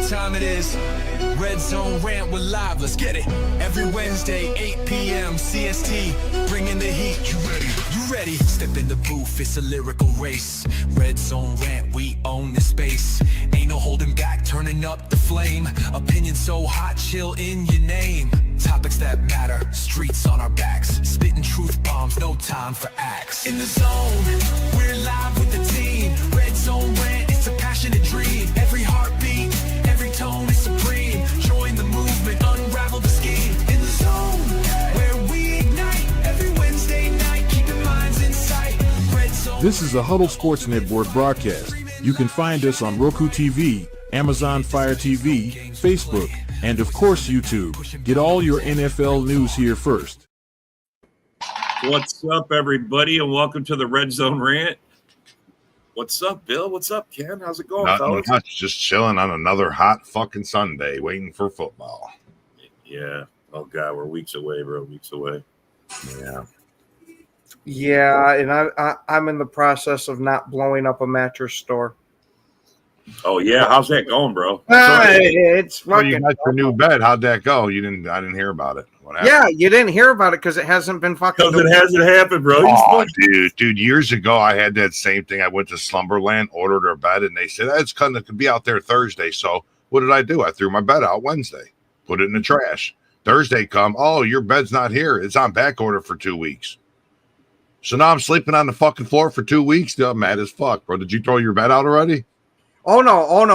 time it is. Red Zone Rant, we're live, let's get it. Every Wednesday, 8 p.m. CST, bringing the heat. You ready? You ready? Step in the booth, it's a lyrical race. Red Zone Rant, we own the space. Ain't no holding back, turning up the flame. Opinion so hot, chill in your name. Topics that matter, streets on our backs. Spitting truth bombs, no time for acts. In the zone, we're live with the team. Red Zone Rant, it's a passionate dream. Every heartbeat, every tone is supreme. Join the movement, unravel the scheme. In the zone, where we ignite. Every Wednesday night, keeping minds in sight. Red Zone. This is a Huddle Sports Network broadcast. You can find us on Roku TV, Amazon Fire TV, Facebook, and of course YouTube. Get all your NFL news here first. What's up, everybody, and welcome to the Red Zone Rant. What's up, Bill? What's up, Ken? How's it going, Nothing fellas? much, just chilling on another hot fucking Sunday, waiting for football. Yeah. Oh, God, we're weeks away, bro. Weeks away. Yeah, and I'm in the process of not blowing up a mattress store. Oh, yeah. How's that going, bro? It's Oh, you fucking. got your new bed. How'd that go? I didn't hear about it. What happened? Yeah, you didn't hear about it because it hasn't been fucking. Because it hasn't happened, bro. Oh, dude, years ago I had that same thing. I went to Slumberland, ordered a bed, and they said it's gonna be out there Thursday. So what did I do? I threw my bed out Wednesday, put it in the trash. Thursday come, oh, your bed's not here. It's on back order for 2 weeks. So now I'm sleeping on the fucking floor for 2 weeks. Dude, I'm mad as fuck, bro. Did you throw your bed out already? Oh no,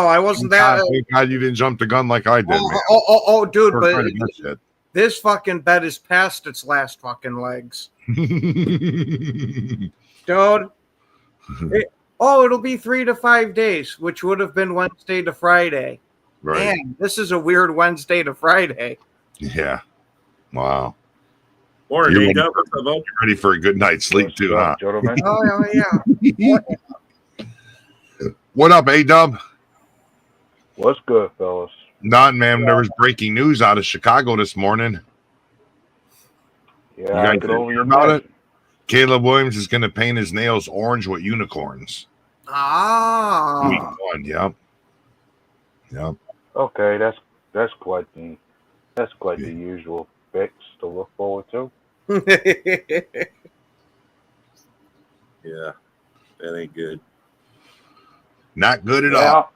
I wasn't that. Thank God you didn't jump the gun like I did, man. Dude, but Shit. this fucking bed is past its last fucking legs, dude. It'll be 3 to 5 days, which would have been Wednesday to Friday. Right. Man, this is a weird Wednesday to Friday. Yeah. Wow. Morning, You're A-Dub. What's up, bud? You're ready for a good night's sleep too, huh? Oh yeah. What up, A-Dub? What's good, fellas? None, man. There was breaking news out of Chicago this morning. Yeah, I guys could hear only about imagine. it? Caleb Williams is going to paint his nails orange with unicorns. Week Ah. 1, yep. Okay, that's quite the usual fix to look forward to. Yeah. That ain't good. Not good at all.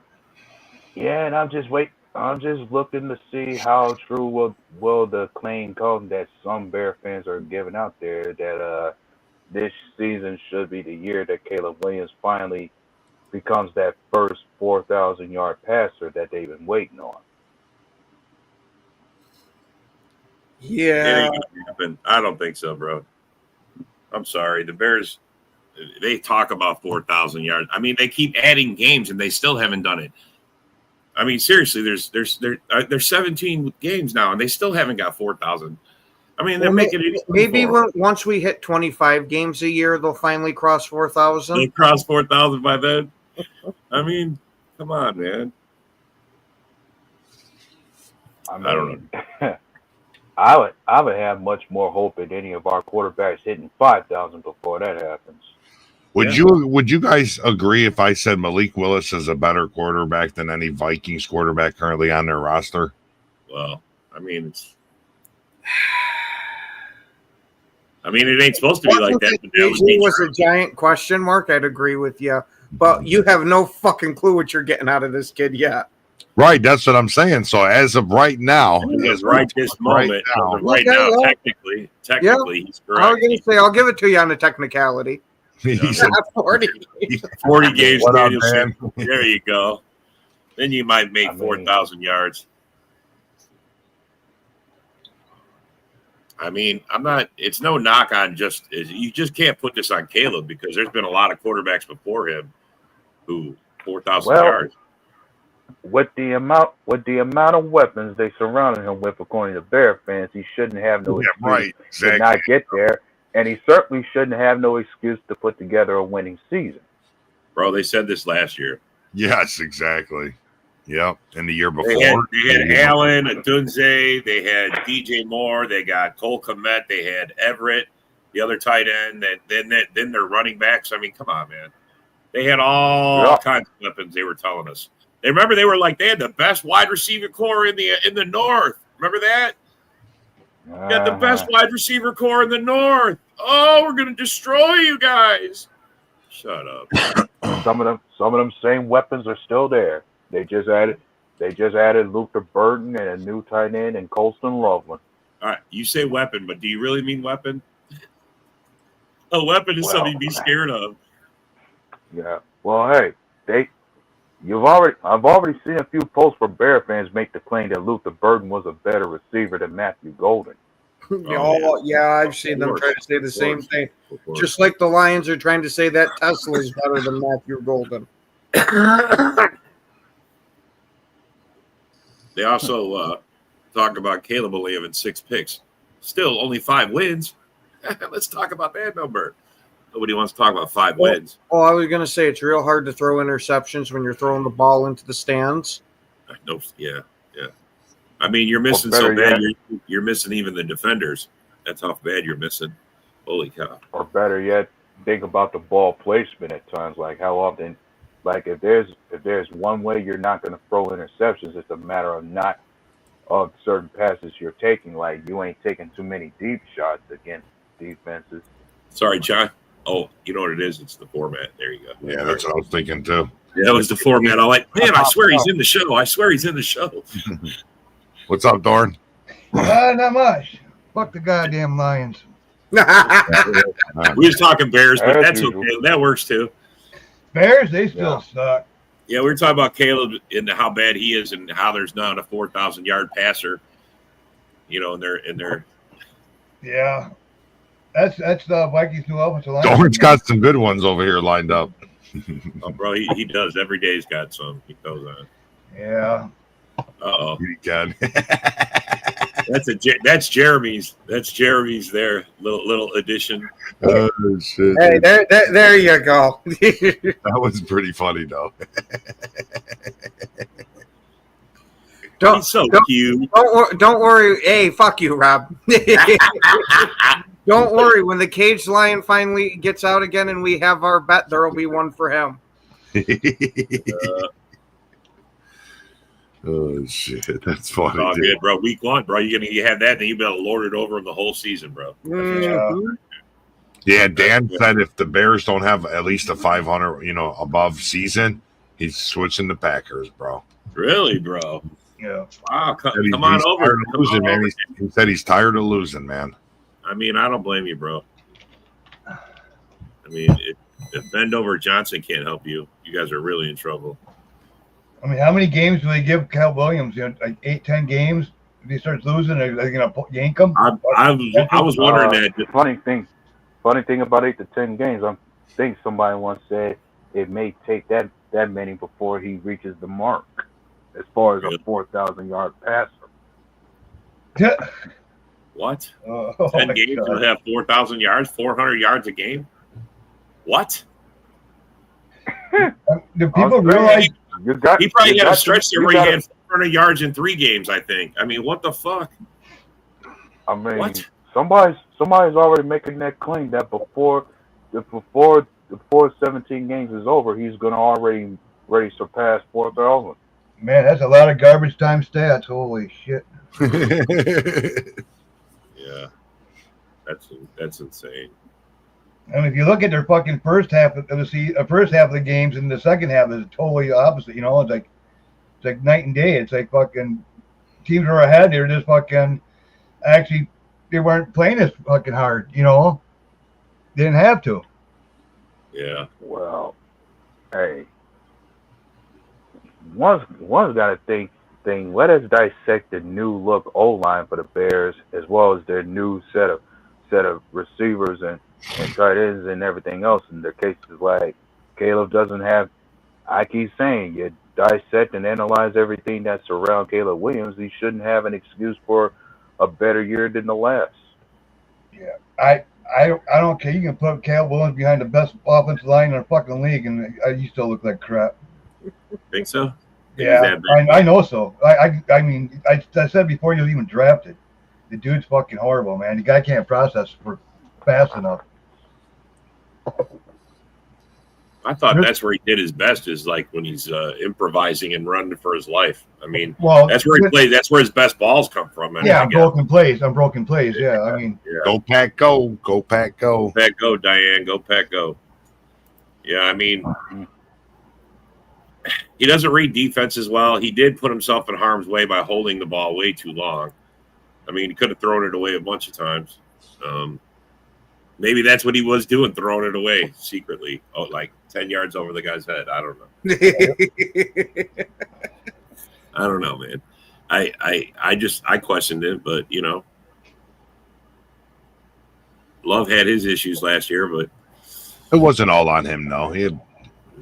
Yeah, and I'm just looking to see how true will the claim come that some Bear fans are giving out there that this season should be the year that Caleb Williams finally becomes that first 4,000-yard passer that they've been waiting on. It Yeah. ain't gonna happen. I don't think so, bro. I'm sorry. The Bears, they talk about 4,000 yards. I mean, they keep adding games, and they still haven't done it. I mean, seriously, there's 17 games now, and they still haven't got 4,000. I mean, they're making it easy. Maybe once we hit 25 games a year, they'll finally cross 4,000. They cross 4,000 by then. I mean, come on, man. I don't know. I would have much more hope in any of our quarterbacks hitting 5,000 before that happens. Would you guys agree if I said Malik Willis is a better quarterback than any Vikings quarterback currently on their roster? Well, I mean, it ain't supposed to be like that. But that would be was true. a giant question mark. I'd agree with you, but you have no fucking clue what you're getting out of this kid yet. Right, that's what I'm saying. So as of right now, Because right this moment, technically, he's I was correct. going to say, I'll give it to you on the technicality. he's a 40. 40 games. What up, Danielson. man? There you go. Then you might make 4,000 yards. I mean, it's no knock on you just can't put this on Caleb because there's been a lot of quarterbacks before him who 4,000 yards. With the amount of weapons they surrounded him with, according to Bear fans, he shouldn't have no excuse to not get there, and he certainly shouldn't have no excuse to put together a winning season. Bro, they said this last year. Yes, exactly. Yep. And the year before, they had Allen, Adunze, they had DJ Moore, they got Cole Kmet, they had Everett, the other tight end, and then their running backs. I mean, come on, man. They had all kinds of weapons. They were telling us They remember they were like they had the best wide receiver core in the North. Remember that? Got the best wide receiver core in the North. Oh, we're gonna destroy you guys. Shut up. Some of them same weapons are still there. They just added Luther Burton and a new tight end and Colston Loveland. All right, you say weapon, but do you really mean weapon? A weapon is something to be scared of. Yeah. Well, hey, I've already seen a few posts where Bear fans make the claim that Luther Burton was a better receiver than Matthew Golden. I've seen them try to say the same thing. Just like the Lions are trying to say that Tesla is better than Matthew Golden. They also talk about Caleb only having 6 picks. Still, only 5 wins. Let's talk about that number. Nobody wants to talk about 5 wins. Oh, I was going to say it's real hard to throw interceptions when you're throwing the ball into the stands. No, yeah. I mean, you're missing so bad. You're missing even the defenders. That's how bad you're missing. Holy cow! Or better yet, think about the ball placement at times. Like how often, like if there's one way you're not going to throw interceptions, it's a matter of certain passes you're taking. Like you ain't taking too many deep shots against defenses. Sorry, John. Oh, you know what it is? It's the format. There you go. Yeah, that's what I was thinking too. Yeah, that was the format. I'm like, man, I swear he's in the show. What's up, Dorn? Not much. Fuck the goddamn Lions. We was talking Bears, but that's okay. That works too. Bears, they still suck. Yeah, we were talking about Caleb and how bad he is, and how there's not a 4,000-yard passer. You know, in their. Yeah, that's the Vikings' new offensive line. Dorn's got some good ones over here lined up. Oh, bro, he does. Every day he's got some. He goes on. Yeah. Uh-oh. You can. That's Jeremy's. That's Jeremy's there. Little addition. Oh shit. Hey, there you go. That was pretty funny though. He's so cute. Don't worry. Hey, fuck you, Rob. Don't worry. When the caged lion finally gets out again and we have our bet, there will be one for him. Oh shit, that's funny. Oh, good, bro. Week 1, bro. You have that, and then you better lord it over him the whole season, bro. Yeah, Dan said if the Bears don't have at least a 500, above season, he's switching the Packers, bro. Really, bro? Yeah. Wow, come on over. Losing, man. He said he's tired of losing, man. I mean, I don't blame you, bro. I mean, if Bendover Johnson can't help you, you guys are really in trouble. I mean, how many games do they give Cal Williams? Like 8-10 games. If he starts losing, are they gonna yank him? I was wondering that. The funny thing about 8 to 10 games, I think somebody once said it may take that many before he reaches the mark, as far as a 4,000-yard passer. Yeah. What? 10 games will have 4,000 yards, 400 yards a game. What? Do people realize? He probably had a stretch there where he had 400 yards in 3 games, I think. I mean, what the fuck? I mean, what? Somebody's already making that claim that before 17 games is over, he's going to already surpass 4,000. Man, that's a lot of garbage time stats. Holy shit. Yeah. That's insane. I mean, if you look at their fucking first half of the games, and the second half is totally opposite. It's like night and day. It's like fucking teams are ahead. They're just fucking actually they weren't playing as fucking hard. They didn't have to. Yeah. Well, hey, one's got to think. Let us dissect the new look O-line for the Bears, as well as their new set of receivers and tight ends and everything else. In their cases, like Caleb doesn't have. I keep saying, you dissect and analyze everything that surrounds Caleb Williams. He shouldn't have an excuse for a better year than the last. Yeah, I don't care. You can put Caleb Williams behind the best offensive line in the fucking league, and you still look like crap. Think so? Yeah, I know so. I mean, I said before he was even drafted, the dude's fucking horrible, man. The guy can't process for fast enough. I thought that's where he did his best, is like when he's improvising and running for his life. I mean, that's where he plays. That's where his best balls come from. Broken plays. On broken plays. Yeah, I mean, go Pack, go, go Pack, go, Pack, go, Diane, go Pack, go. Yeah, I mean, he doesn't read defenses well. He did put himself in harm's way by holding the ball way too long. I mean, he could have thrown it away a bunch of times. Maybe that's what he was doing, throwing it away secretly. Oh, like 10 yards over the guy's head. I don't know. I don't know, man. I questioned it, but Love had his issues last year, but it wasn't all on him. No, he had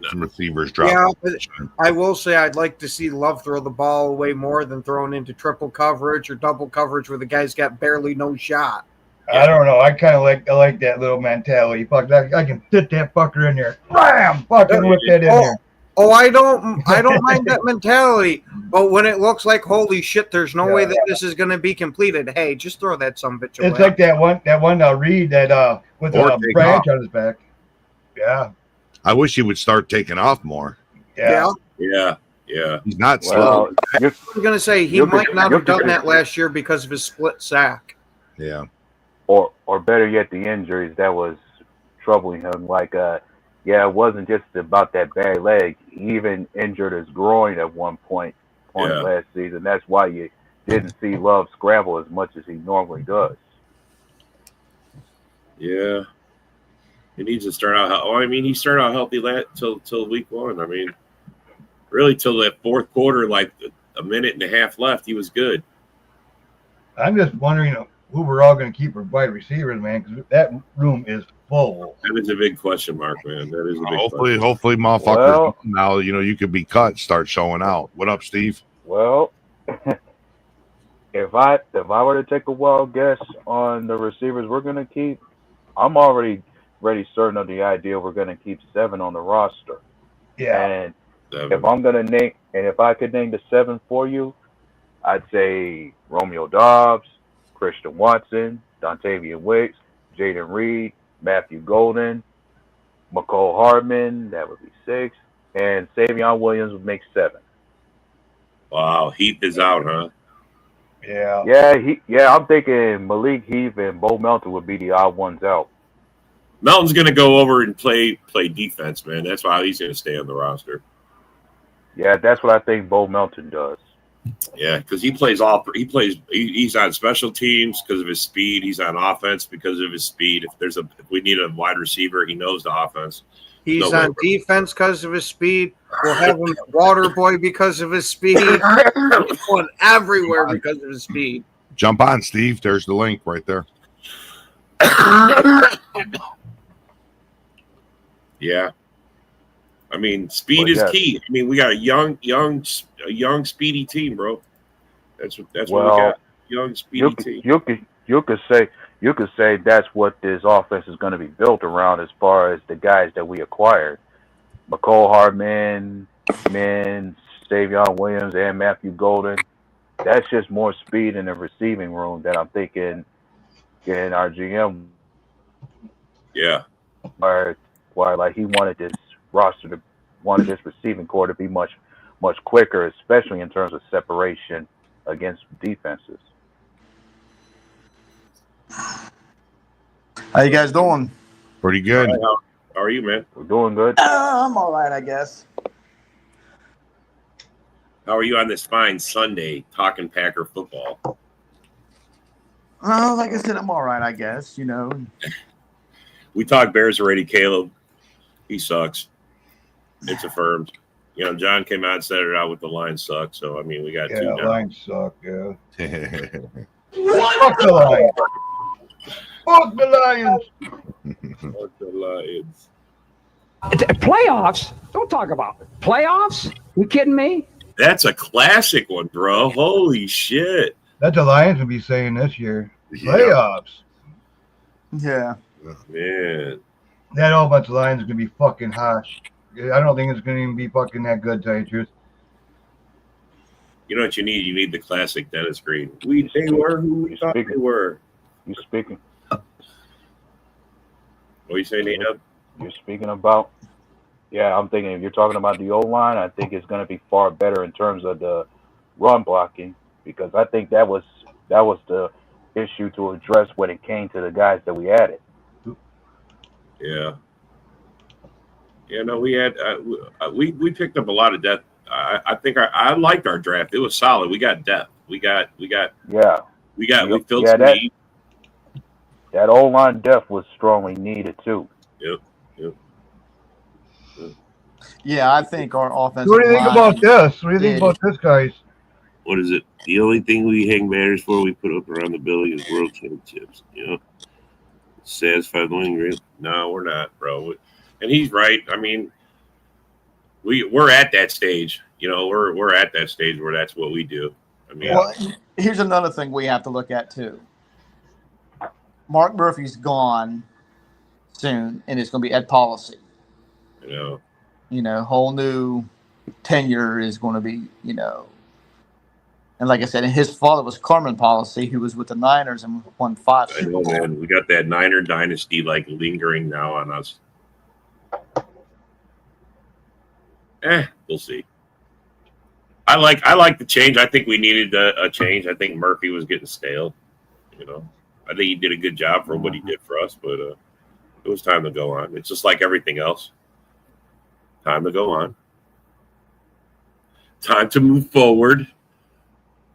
some receivers drop. Yeah, but I will say I'd like to see Love throw the ball away more than throwing into triple coverage or double coverage where the guy's got barely no shot. I don't know. I kind of like that little mentality. Fuck that! I can fit that fucker in there. Bam! Fucking whip that in there. Oh, I don't mind that mentality. But when it looks like holy shit, there's no way that this is going to be completed. Hey, just throw that bitch away. It's like that one Reed that with a branch on his back. Yeah. I wish he would start taking off more. Yeah. He's not slow. I was going to say he might not have done that last year because of his split sack. Yeah. Or better yet, the injuries that was troubling him. Like, it wasn't just about that bad leg. He even injured his groin at one point last season. That's why you didn't see Love scramble as much as he normally does. Yeah. He needs to start out. He started out healthy till week 1. I mean, really till that fourth quarter, like a minute and a half left, he was good. I'm just wondering who we're all going to keep for wide receivers, man, because that room is full. That is a big question mark, man. That is a big hopefully, motherfuckers. Now you could be cut, start showing out. What up, Steve? Well, if I were to take a wild guess on the receivers we're going to keep, I'm already certain of the idea we're going to keep 7 on the roster. Yeah. And if I'm going to name, and if I could name the 7 for you, I'd say Romeo Dobbs, Christian Watson, Dontavian Wicks, Jaden Reed, Matthew Golden, McCole Hardman, that would be 6, and Savion Williams would make 7. Wow, Heath is out, huh? Yeah. I'm thinking Malik Heath and Bo Melton would be the odd ones out. Melton's going to go over and play defense, man. That's why he's going to stay on the roster. Yeah, that's what I think Bo Melton does. Yeah, because he's on special teams because of his speed. He's on offense because of his speed. If we need a wide receiver, he knows the offense. He's on defense because of his speed. We'll have him at water boy because of his speed. He's going everywhere because of his speed. Jump on, Steve. There's the link right there. Yeah. I mean, speed is key. I mean, we got a young, speedy team, bro. That's what we got. Young, speedy team. You could say that's what this offense is going to be built around as far as the guys that we acquired. McCole Hardman, Savion Williams, and Matthew Golden. That's just more speed in the receiving room that I'm thinking getting our GM. Yeah. Where like he wanted this receiving core to be much quicker, especially in terms of separation against defenses. How you guys doing? Pretty good. How are you, man? We're doing good. I'm all right, I guess. How are you on this fine Sunday talking Packer football? Like I said, I'm all right, I guess. We talked Bears already, Caleb. He sucks. It's affirmed. John came out and said it out with the Lions suck. So, I mean, we got 2 now. Lions suck, yeah. Fuck the Lions. Fuck the Lions. Fuck the Lions. Playoffs? Don't talk about it. Playoffs? You kidding me? That's a classic one, bro. Holy shit. That's the Lions will be saying this year. Playoffs. Yeah. Oh, man. That whole bunch of Lions is going to be fucking hot. I don't think it's going to even be fucking that good, to tell you the truth. You know what you need? You need the classic Dennis Green. They were who we thought they were. You speaking. What are you saying, Nate? You're speaking about Yeah, I'm thinking if you're talking about the O line, I think it's going to be far better in terms of the run blocking because I think that was the issue to address when it came to the guys that we added. Yeah. Yeah, no, we had we picked up a lot of depth. I think I liked our draft. It was solid. We got depth. Yeah, We filled yeah, some that need. that O line depth was strongly needed too. Yep. Yep. Yeah, I think our So offensive what do you think about line this? What do you think is about this, guys? What is it? The only thing we hang banners for, we put up around the building is world championships. You know, satisfied winning. Really? No, we're not, bro. And he's right. I mean, we're at that stage. You know, we're at that stage where that's what we do. I mean, well. Here's another thing we have to look at too. Mark Murphy's gone soon, and it's going to be Ed Policy. you Whole new tenure is going to be, and like I said, and his father was Carmen Policy, who was with the Niners and won 5 I Super know, Bowls. man. We got that Niner dynasty like lingering now on us. We'll see. I like the change. I think we needed a change. I think Murphy was getting stale. You know, I think he did a good job for what he did for us, but it was time to go on. It's just like everything else. Time to go on. Time to move forward.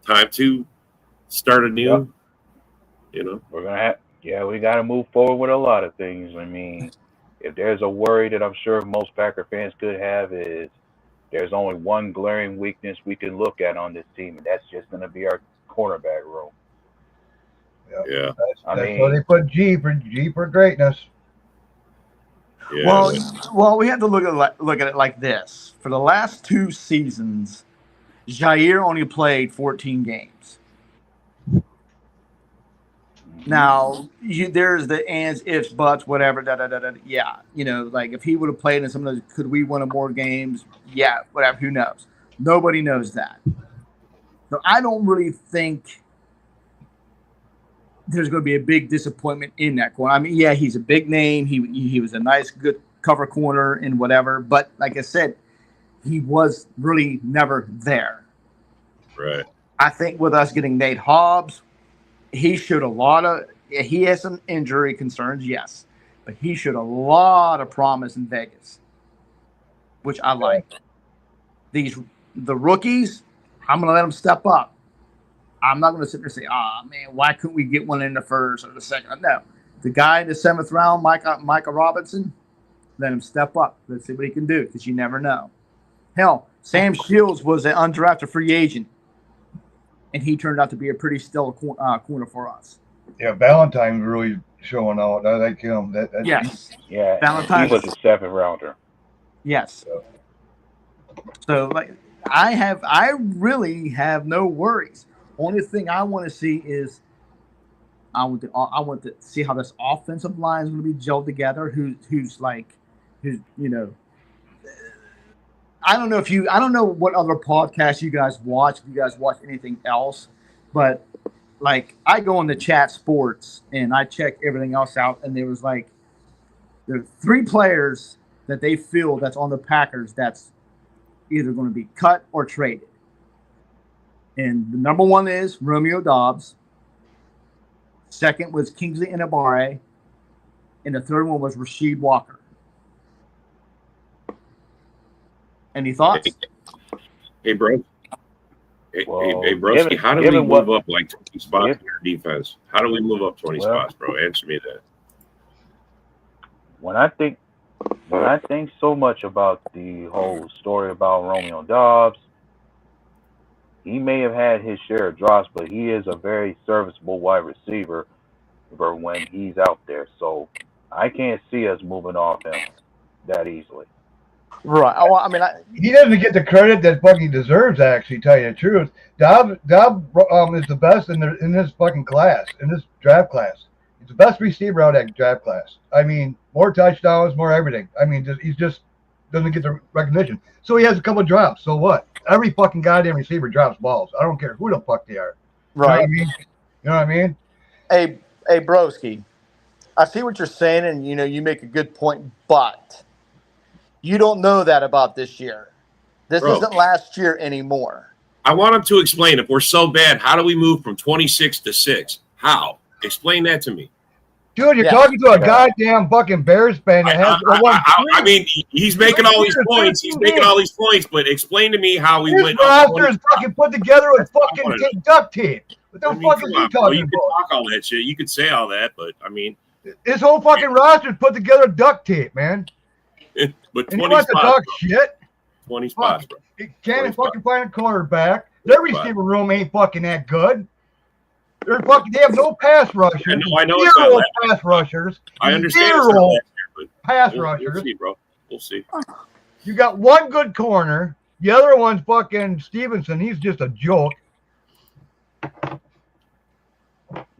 Time to start anew. Yep. You know, We got to move forward with a lot of things. I mean, if there's a worry that I'm sure most Packer fans could have is there's only one glaring weakness we can look at on this team, and that's just going to be our cornerback room. yeah. That's why they put G for greatness. Yeah. Well, we have to look at it like this. For the last 2 seasons, Jair only played 14 games. Now, there's the ands, ifs, buts, whatever, yeah. Like if he would have played in some of those, could we win more games? Yeah, whatever, who knows? Nobody knows that. So I don't really think there's going to be a big disappointment in that corner. I mean, yeah, he's a big name. He was a nice, good cover corner and whatever. But like I said, he was really never there. Right. I think with us getting Nate Hobbs, he showed a lot of. He has some injury concerns, yes, but he showed a lot of promise in Vegas, which I like. The rookies, I'm going to let them step up. I'm not going to sit there and say, man, why couldn't we get one in the first or the second? No. The guy in the 7th round, Micah Robinson, let him step up. Let's see what he can do because you never know. Hell, Sam Shields was an undrafted free agent, and he turned out to be a pretty stellar corner for us. Yeah, Valentine's really showing out. I like him. Yes. Yeah, Valentine he was a 7th rounder. Yes. So, like, I really have no worries. Only thing I want to see is I want to see how this offensive line is going to be gelled together. Who's I don't know what other podcasts you guys watch. If you guys watch anything else, but like I go into Chat Sports and I check everything else out, and there are 3 players that they feel that's on the Packers that's either going to be cut or traded. And the number 1 is Romeo Doubs. Second was Kingsley Inabare. And the third one was Rasheed Walker. Any thoughts? Hey, bro. Hey, bro. How do we move up like 20 spots in our defense? How do we move up 20 spots, bro? Answer me that. When I think so much about the whole story about Romeo Doubs, he may have had his share of drops, but he is a very serviceable wide receiver for when he's out there. So I can't see us moving off him that easily. Right. Oh, I mean, he doesn't get the credit that fucking deserves. Actually, tell you the truth, Doub is the best in this fucking class, in this draft class. He's the best receiver out of that draft class. I mean, more touchdowns, more everything. I mean, he just doesn't get the recognition. So he has a couple of drops. So what? Every fucking goddamn receiver drops balls. I don't care who the fuck they are. Right. You know what I mean? Hey, Broski, I see what you're saying, and you make a good point, but You don't know that about this year. This Bro. isn't last year anymore. I want him to explain, if we're so bad, how do we move from 26 to 6? How? Explain that to me. Dude, you're Yeah. talking to a goddamn fucking Bears fan that has I mean, he's making all these points. He's making all these points, but explain to me how we This went. roster is fucking put together with fucking duct tape. What the fuck is he Well, talking you can about? talk all that shit. You could say all that, but I mean, This whole fucking roster is put together with duct tape, man. but And 20 you want to spots, talk bro. shit? 20 spots, bro. You can't fucking find a quarterback. Their receiver room ain't fucking that good. They have no pass rushers. I know it's not Zero last pass rushers. I understand it's not Zero last year, but pass we'll rushers. see, bro. We'll see. You got one good corner. The other one's fucking Stevenson. He's just a joke.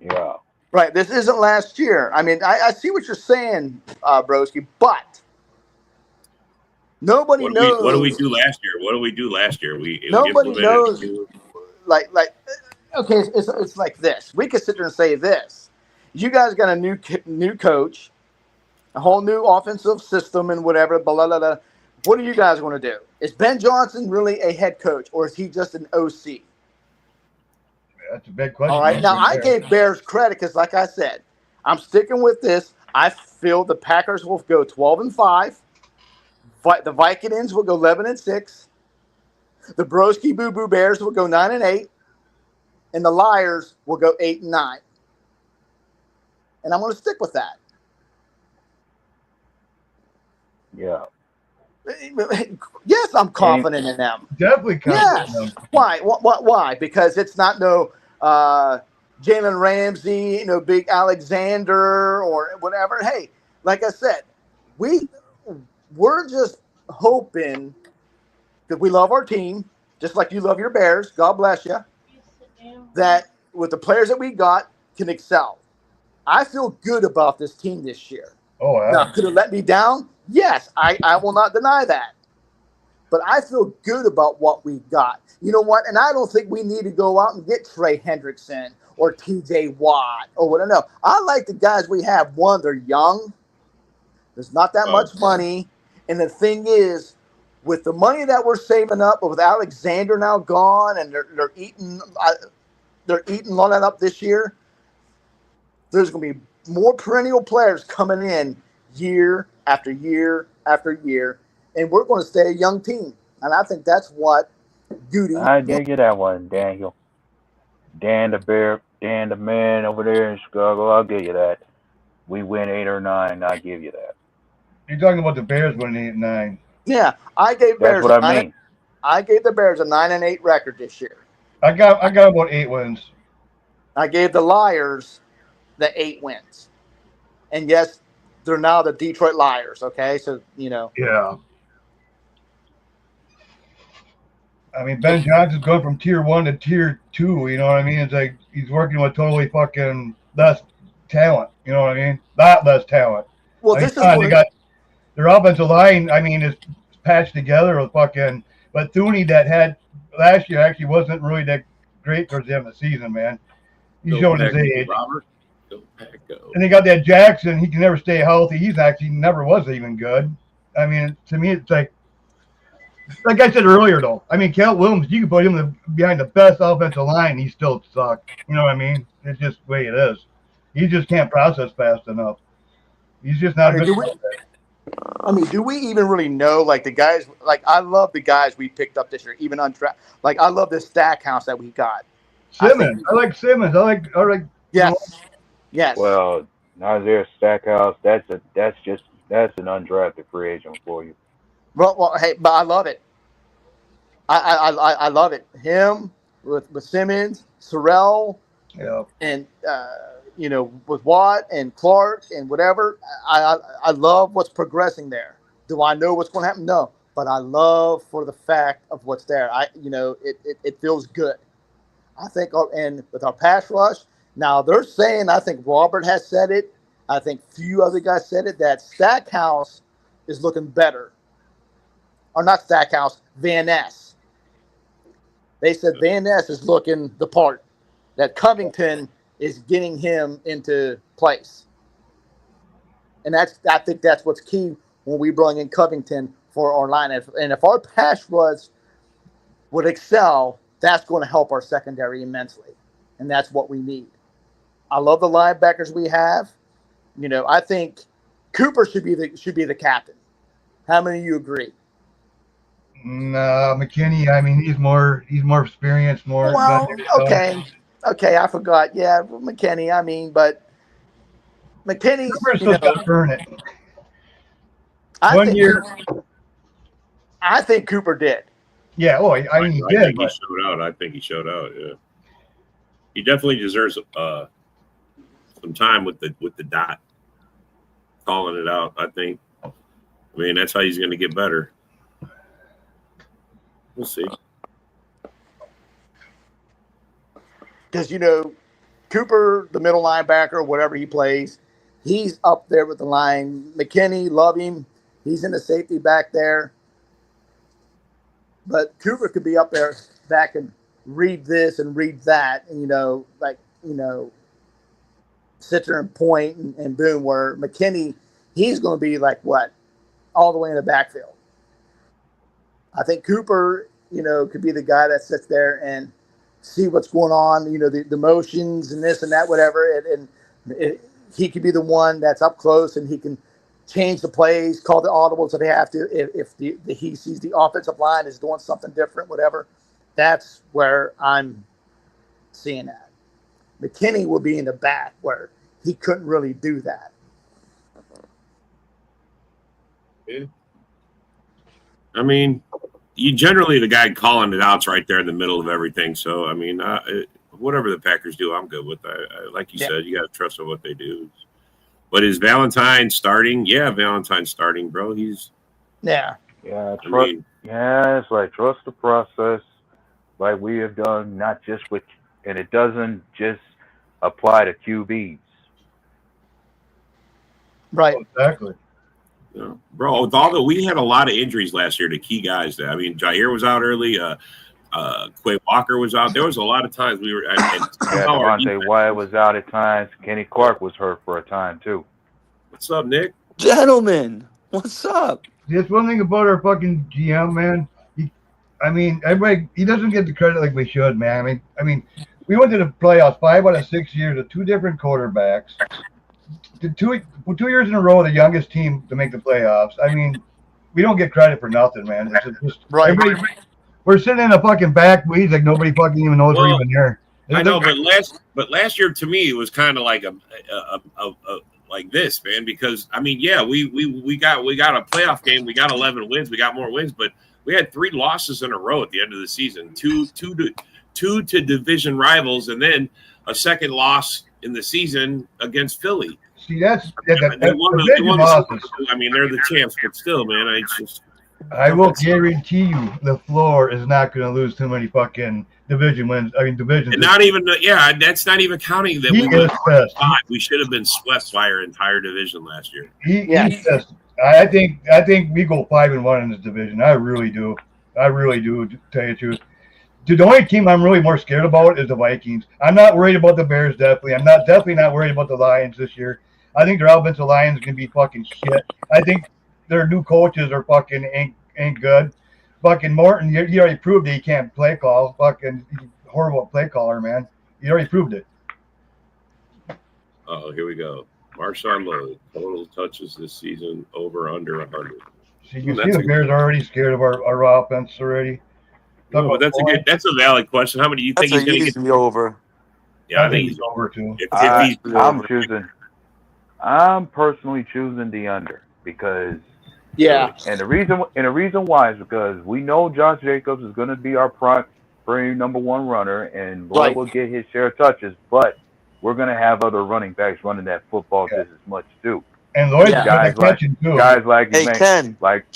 Yeah. Right. This isn't last year. I mean, I see what you're saying, Broski, but nobody knows. What do we do last year? What do we do last year? Nobody knows. Like, okay, it's like this. We could sit there and say this. You guys got a new coach, a whole new offensive system and whatever, blah, blah, blah. What are you guys going to do? Is Ben Johnson really a head coach, or is he just an OC? That's a big question. All right. Now, I gave Bears credit because, like I said, I'm sticking with this. I feel the Packers will go 12-5. The Vikings will go 11-6. The Broski Boo Boo Bears will go 9-8. And the Liars will go 8-9. And I'm going to stick with that. Yeah. Yes, I'm confident in them. Definitely confident. Yes. Why? Why? Because it's not no Jalen Ramsey, no big Alexander or whatever. Hey, like I said, we're just hoping that we love our team, just like you love your Bears. God bless you. That with the players that we got can excel. I feel good about this team this year. Oh, wow. Now, could it let me down? Yes, I will not deny that. But I feel good about what we got. You know what? And I don't think we need to go out and get Trey Hendrickson or TJ Watt or whatever. No, I like the guys we have. One, they're young. There's not that much money. And the thing is, with the money that we're saving up, with Alexander now gone, and they're eating a lot of that up this year, there's going to be more perennial players coming in year after year after year, and we're going to stay a young team. And I think that's what Goody. I dig you that one, Daniel. Dan the man over there in Chicago, I'll give you that. We win 8 or 9, I'll give you that. You're talking about the Bears winning 8-9. Yeah, I gave Bears. That's what I mean. I gave the Bears a 9-8 record this year. I got about 8 wins. I gave the Liars the 8 wins. And yes, they're now the Detroit Liars, okay? So, you know. Yeah. I mean, Ben Johnson's going from tier 1 to tier 2, you know what I mean? It's like he's working with totally fucking less talent, you know what I mean? Not less talent. Well, like, this is what they got their offensive line, I mean, is patched together with fucking, but Thuney that had last year actually wasn't really that great towards the end of the season, man. He's showing his age. Robert. Go Pack, go. And they got that Jackson. He can never stay healthy. He's actually never was even good. I mean, to me, it's like I said earlier, though. I mean, Cal Williams, you can put him behind the best offensive line, he still sucks. You know what I mean? It's just the way it is. He just can't process fast enough. He's just not good. Do we even really know, like, the guys, like, I love the guys we picked up this year, even on track. Like, I love the stack house that we got. Simmons. I like Simmons. I like. Yes. Yes. Well, Nazir Stackhouse, that's an undrafted free agent for you. Well, hey, but I love it. I love it. Him with Simmons, Sorrell, yeah, and with Watt and Clark and whatever. I love what's progressing there. Do I know what's going to happen? No, but I love for the fact of what's there. It feels good. I think, and with our pass rush, now they're saying, I think Robert has said it, I think few other guys said it, that Stackhouse is looking better. Or not Stackhouse, Van Ness. They said Van Ness is looking the part, that Covington is getting him into place. And I think that's what's key when we bring in Covington for our line. And if our pass rush would excel, that's going to help our secondary immensely, and that's what we need. I love the linebackers we have. I think Cooper should be the captain. How many of you agree? McKinney. I mean, he's more experienced, more. Well, okay, I forgot. Yeah, McKinney. I mean, but McKinney's. Cooper's still got to earn it. I think Cooper did. Yeah. Oh, I mean, he I did. think he showed out. I think he showed out. Yeah, he definitely deserves some time with the dot, calling it out. I think. I mean, that's how he's going to get better. We'll see. Because Cooper, the middle linebacker, whatever he plays, he's up there with the line. McKinney, love him. He's in the safety back there. But Cooper could be up there back and read this and read that, and sit there and point and boom. Where McKinney, he's going to be like what, all the way in the backfield. I think Cooper, could be the guy that sits there and see what's going on, the motions and this and that, whatever. He could be the one that's up close and he can change the plays, call the audibles if they have to. If he sees the offensive line is doing something different, whatever. That's where I'm seeing that. McKinney will be in the back where he couldn't really do that. Yeah. I mean, you generally, the guy calling it out's right there in the middle of everything. So, I mean, whatever the Packers do, I'm good with that. Like you said, you got to trust in what they do. But is Valentine starting? Yeah, Valentine's starting, bro. He's yeah. It's like trust the process, like we have done, not just with, and it doesn't just apply to QBs. Right. Exactly. Yeah. Bro, we had a lot of injuries last year to key guys. I mean, Jair was out early. Quay Walker was out. There was a lot of times we were. Devontae Wyatt was out at times. Kenny Clark was hurt for a time too. What's up, Nick? Gentlemen, what's up? Just one thing about our fucking GM, man. Everybody, he doesn't get the credit like we should, man. I mean, we went to the playoffs 5 out of 6 years with 2 different quarterbacks. 2 years in a row, the youngest team to make the playoffs. I mean, we don't get credit for nothing, man. It's just right. We're sitting in the fucking back weeds like nobody fucking even knows we're even there. I know, but last year to me it was kind of like a like this, man. Because I mean, yeah, we got a playoff game. We got 11 wins. We got more wins, but we had 3 losses in a row at the end of the season. Two to division rivals, and then a second loss in the season against Philly. See, they won the I mean, they're the champs, but still, man, I will guarantee you the floor is not going to lose too many fucking division wins. I mean, divisions. And not even, that's not even counting that we went 5. We should have been swept by our entire division last year. I think we go 5-1 in this division. I really do. To tell you the truth. The only team I'm really more scared about is the Vikings. I'm not worried about the Bears, definitely. I'm definitely not worried about the Lions this year. I think their offensive line is going to be fucking shit. I think their new coaches are fucking ain't good. Fucking Morton, you already proved that he can't play call. Fucking horrible play caller, man. You already proved it. Oh, here we go. Marshawn Lowe, total touches this season over under 100. So you can see the Bears are already scared of our offense already. No, but that's a valid question. How many do you think he's going to get over? Yeah, I think he's over too. I'm personally choosing the under because and the reason why is because we know Josh Jacobs is going to be our primary number 1 runner, and Lloyd will get his share of touches, but we're going to have other running backs running that football just as much too. And Lloyd's guys like Ken, like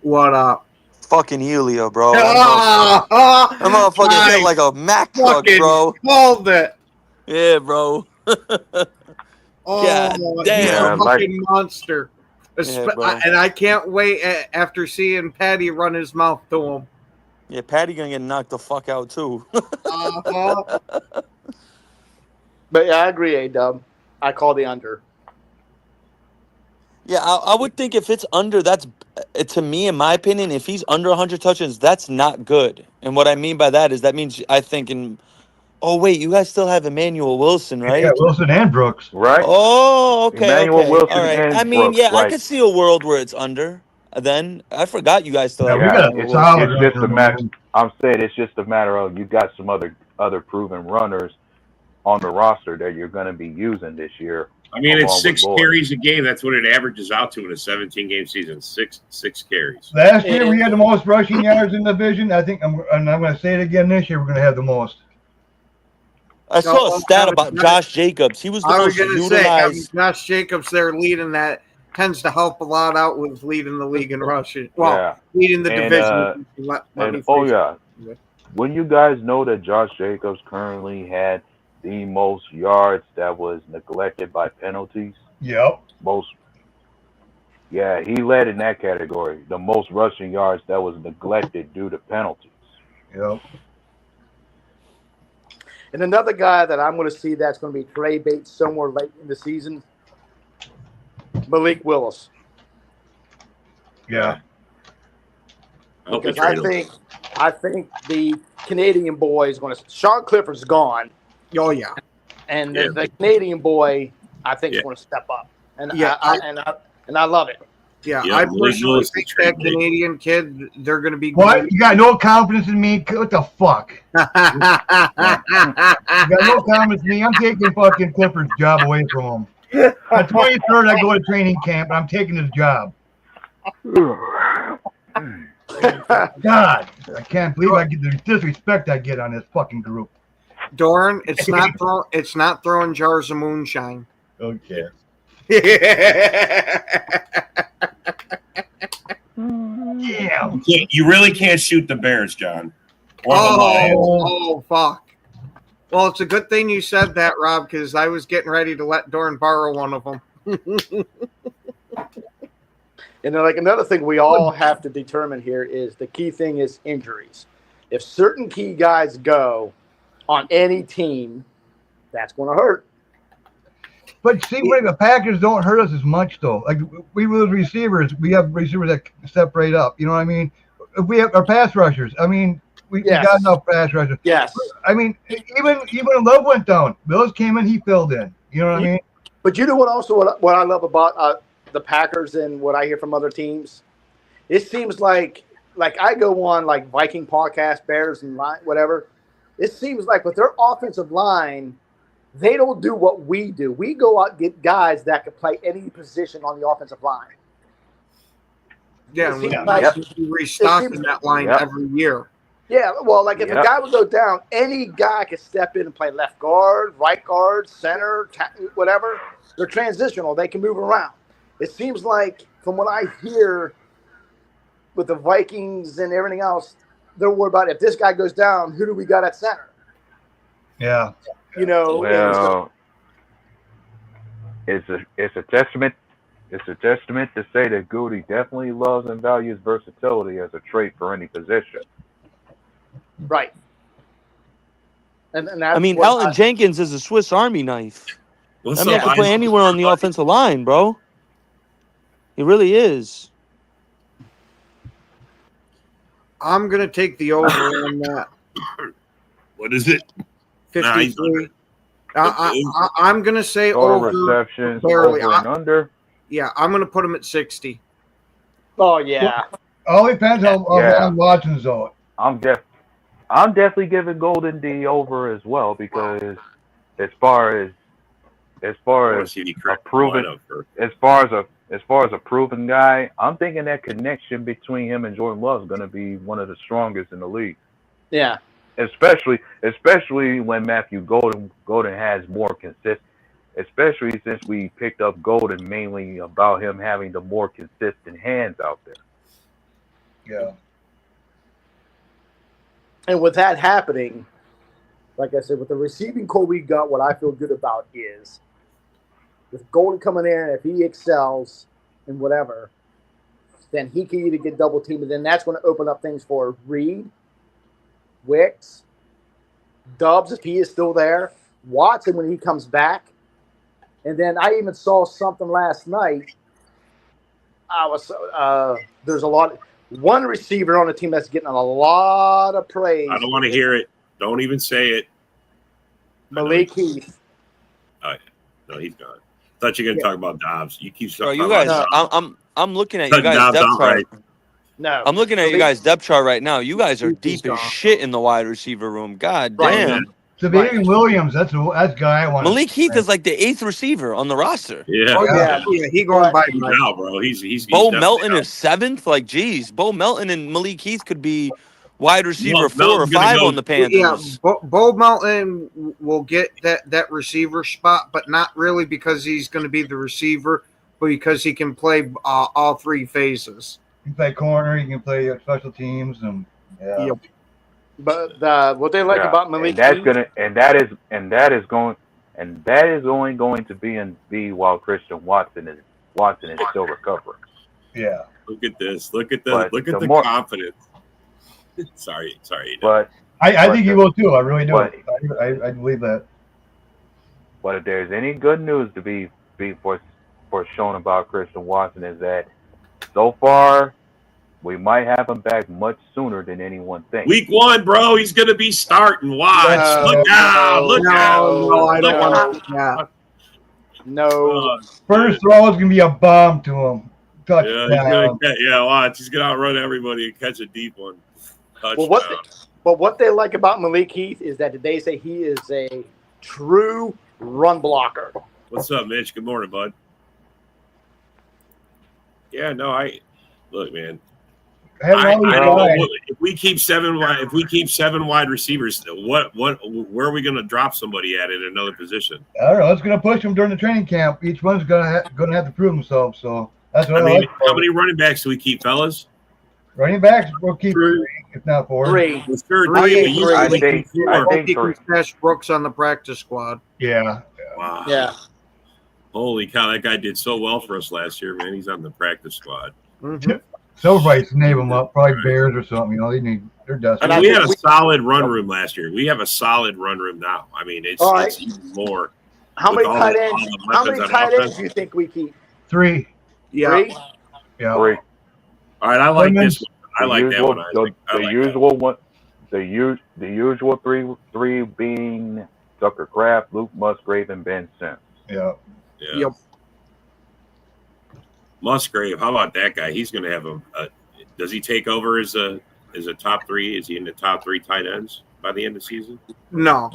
what up? Fucking Helio, bro. I'm motherfucking hit like a Mack truck, bro. Hold it. Yeah, bro. God damn. He's a fucking monster. Yeah, and I can't wait after seeing Patty run his mouth to him. Yeah, Patty gonna get knocked the fuck out too. But yeah, I agree, A-Dub. I call the under. Yeah, I would think if it's under, that's to me, in my opinion, if he's under 100 touchdowns, that's not good. And what I mean by that is that means I think in. Oh wait, you guys still have Emmanuel Wilson, Yeah, right? Wilson and Brooks. Right? Oh, Emmanuel all Wilson right. I and mean, Brooks. yeah, I Like, could see a world where it's under. Then I forgot you guys still Yeah, have we yeah, got Emmanuel a it's Wilson. solid it's just running a matter. room. I'm saying it's just a matter of you got some other proven runners on the roster that you're going to be using this year, I mean, it's along with 6 Lloyd. carries a game. That's what it averages out to in a 17-game season. Six carries. Last year we had the most rushing yards in the division. I think I'm going to say it again this year. We're going to have the most. I saw a stat about Josh Jacobs. He was the I was most going to say, having utilized. Josh Jacobs there leading that tends to help a lot out with leading the league in rushing. Well, Yeah, leading the and division. Let and me oh phrase yeah, it. when you guys know that Josh Jacobs currently had the most yards that was neglected by penalties, Yep. most. Yeah, he led in that category. The most rushing yards that was neglected due to penalties. Yep. And another guy that I'm going to see that's going to be trade bait somewhere late in the season, Malik Willis. Yeah. Because I think the Canadian boy is going to. Sean Clifford's gone. Oh yeah. And the Canadian boy, I think, is going to step up. And I love it. Yeah, Yeah, I Malik personally Willis think is that great. Canadian kid, they're going to be What? good. You got no confidence in me? What the fuck? You got no confidence in me? I'm taking fucking Clifford's job away from him. On 23rd, I go to training camp, and I'm taking his job. God, I can't believe I get the disrespect I get on this fucking group. Doran, it's not throwing jars of moonshine. Okay. Yeah. You really can't shoot the Bears, John. Or the Lions. Oh, fuck. Well, it's a good thing you said that, Rob, because I was getting ready to let Doran borrow one of them. And then, like, another thing we all have to determine here is the key thing is injuries. If certain key guys go on any team, that's going to hurt. But see, the Packers don't hurt us as much, though. Like, we lose receivers. We have receivers that separate up. You know what I mean? If we have our pass rushers. I mean, we got enough pass rushers. Yes. I mean, even when Love went down, Bills came in, he filled in. You know what I mean? But you know what I love about the Packers and what I hear from other teams? It seems like I go on like Viking podcast, Bears and whatever. It seems like with their offensive line, they don't do what we do. We go out and get guys that can play any position on the offensive line. Yeah, we restocking that line every year. Yeah, well, like if a guy would go down, any guy can step in and play left guard, right guard, center, whatever. They're transitional. They can move around. It seems like, from what I hear with the Vikings and everything else, they're worried about if this guy goes down, who do we got at center? Yeah. You know. Well, it's a testament. It's a testament to say that Goody definitely loves and values versatility as a trait for any position. Right. And that's I mean, Elton Jenkins is a Swiss Army knife. What's I mean, up, I can play Lions? anywhere on the offensive line, bro. He really is. I'm going to take the over on that. What is it? 53. I'm going to say Total over. receptions, Barely. over and under. Yeah, I'm going to put him at 60. Oh, yeah. All depends on Watson's though. I'm definitely giving Golden D over as well, because as far as a proven guy, I'm thinking that connection between him and Jordan Love is going to be one of the strongest in the league. Yeah. Especially when Matthew Golden has more consistent. Especially since we picked up Golden mainly about him having the more consistent hands out there. Yeah. And with that happening, like I said, with the receiving core we got, what I feel good about is with Golden coming in, if he excels in whatever, then he can either get double teamed, and then that's going to open up things for Reed, Wicks, Dubs if he is still there, Watson when he comes back. And then I even saw something last night There's a lot. One receiver on the team that's getting a lot of praise. I don't want to hear it. Don't even say it. Malik Heath. Oh, yeah. No, he's gone. Thought you were gonna talk about Dobbs. You keep Bro, talking you guys, about Dobbs. I'm looking at you Cutting guys' Dobbs depth out, chart. right? No, I'm looking at you guys' depth chart right now. You guys are He's deep as gone. shit in the wide receiver room. God Right. damn. Sabian Williams, that's a guy I want. Malik Heath is like the 8th receiver on the roster. Yeah. Oh yeah, he going by He's out, bro. He's Bo definitely Melton out. is 7th. Like, geez, Bo Melton and Malik Heath could be wide receiver 4 or Melton's gonna 5 go- on the Panthers. Yeah, Bo Melton will get that receiver spot, but not really because he's going to be the receiver, but because he can play all three phases. He can play corner, he can play special teams, and yeah. Yep. But what they like about Malik Heath, that is only going to be while Christian Watson is still recovering. Yeah. Look at this. Look at But the the more- confidence. Sorry. But I think you will too. I really do. but- I believe that. But if there's any good news to be for shown about Christian Watson is that so far we might have him back much sooner than anyone thinks. Week 1, bro. He's gonna be starting. Watch. No, Look out. Look out. No, I don't Look want to. Yeah. no. First throw is gonna be a bomb to him. Yeah, he's Touchdown. watch. He's gonna outrun everybody and catch a deep one. Well, what they like about Malik Heath is that they say he is a true run blocker. What's up, Mitch? Good morning, bud. Yeah, no, look, man. I have I all these don't know guys. if we keep 7 wide receivers. Where are we going to drop somebody at in another position? I don't know. It's gonna push them during the training camp. Each one's gonna have to prove themselves. So that's what I I mean, like. how many running backs do we keep, fellas? Running backs, we'll keep 3, if not 4. Three. Well, sure, Three, three, but three. usually I we think- keep I 4. think He can three. stash Brooks on the practice squad. Yeah. Wow. Yeah. Holy cow, that guy did so well for us last year, man. He's on the practice squad. Mhm. Somebody's name them up. Probably Bears or something. You know, they're I desperate. mean, I we think had a solid run room last year. We have a solid run room now. I mean, it's All right. even more. How With many all tight the- ends? all the How weapons many on tight offense. ends do you think we keep? 3. Yeah. Three? Yeah. 3. All right, I like Women's- this one. I like that one. Isaac. I like that. usual one. The usual three being Tucker Kraft, Luke Musgrave, and Ben Sims. Yeah. Yeah. Yep. Musgrave, how about that guy? He's going to have does he take over as a top 3? Is he in the top 3 tight ends by the end of the season? No.